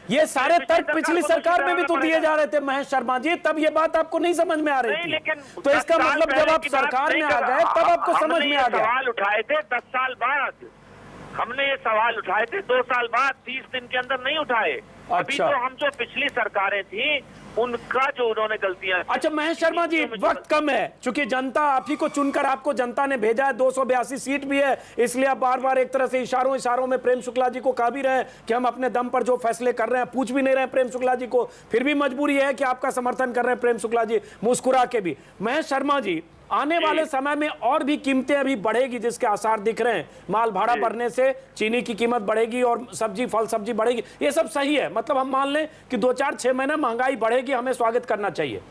ये सारे तर्क पिछली सरकार में भी तो दिए जा रहे थे महेश शर्मा जी, तब ये बात आपको नहीं समझ में आ रही थी। लेकिन तो इसका मतलब जब आप सरकार में आ गए तब आपको समझ में आ गया। सवाल उठाए थे 10 साल बाद, हमने ये सवाल उठाए थे 2 साल बाद, 30 दिन के अंदर नहीं उठाए। अभी तो हम जो पिछली सरकारें थी उनका जो उन्होंने गलतियां। अच्छा महेश शर्मा जी, वक्त कम है, चूंकि जनता आप ही को चुनकर आपको जनता ने भेजा है, 282 सीट भी है, इसलिए आप बार बार एक तरह से इशारों में प्रेम शुक्ला जी को कह भी रहे हैं कि हम अपने दम पर जो फैसले कर रहे हैं, पूछ भी नहीं रहे हैं प्रेम शुक्ला जी को, फिर भी मजबूरी है कि आपका समर्थन कर रहे हैं प्रेम शुक्ला जी मुस्कुरा के भी। महेश शर्मा जी, आने वाले समय में और भी कीमतें अभी बढ़ेगी जिसके आसार दिख रहे हैं, माल भाड़ा बढ़ने से चीनी की कीमत बढ़ेगी और फल सब्जी बढ़ेगी, ये सब सही है? मतलब हम मान लें कि 2-4-6 महीने महंगाई बढ़ेगी, हमें स्वागत करना चाहिए?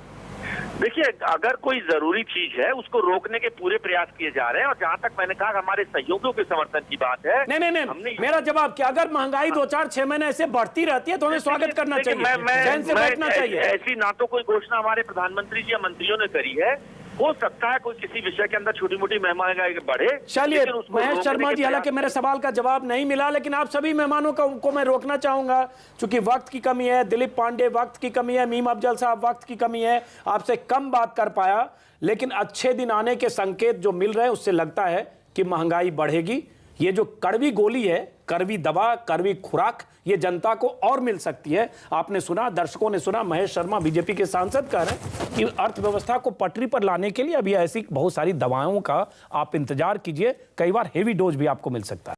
देखिए, अगर कोई जरूरी चीज है उसको रोकने के पूरे प्रयास किए जा रहे हैं। और जहां तक मैंने कहा हमारे सहयोगियों के समर्थन की बात है, नहीं, मेरा जवाब क्या, अगर महंगाई 2-4-6 महीने ऐसे बढ़ती रहती है तो हमें स्वागत करना चाहिए, चैन से बैठना चाहिए। ऐसी ना तो कोई घोषणा हमारे प्रधानमंत्री जी या मंत्रियों ने करी है, हो सकता है कोई किसी विषय के अंदर छोटी मोटी महंगाई बढ़े। चलिए महेश शर्मा जी, हालांकि मेरे सवाल का जवाब नहीं मिला, लेकिन आप सभी मेहमानों को मैं रोकना चाहूंगा क्योंकि वक्त की कमी है। दिलीप पांडे वक्त की कमी है, मीम अफजल साहब वक्त की कमी है, आपसे कम बात कर पाया। लेकिन अच्छे दिन आने के संकेत जो मिल रहे हैं उससे लगता है कि महंगाई बढ़ेगी। ये जो कड़वी गोली है, कड़वी दवा, कड़वी खुराक, ये जनता को और मिल सकती है। आपने सुना, दर्शकों ने सुना, महेश शर्मा बीजेपी के सांसद कह रहे हैं कि अर्थव्यवस्था को पटरी पर लाने के लिए अभी ऐसी बहुत सारी दवाओं का आप इंतजार कीजिए, कई बार हेवी डोज भी आपको मिल सकता है।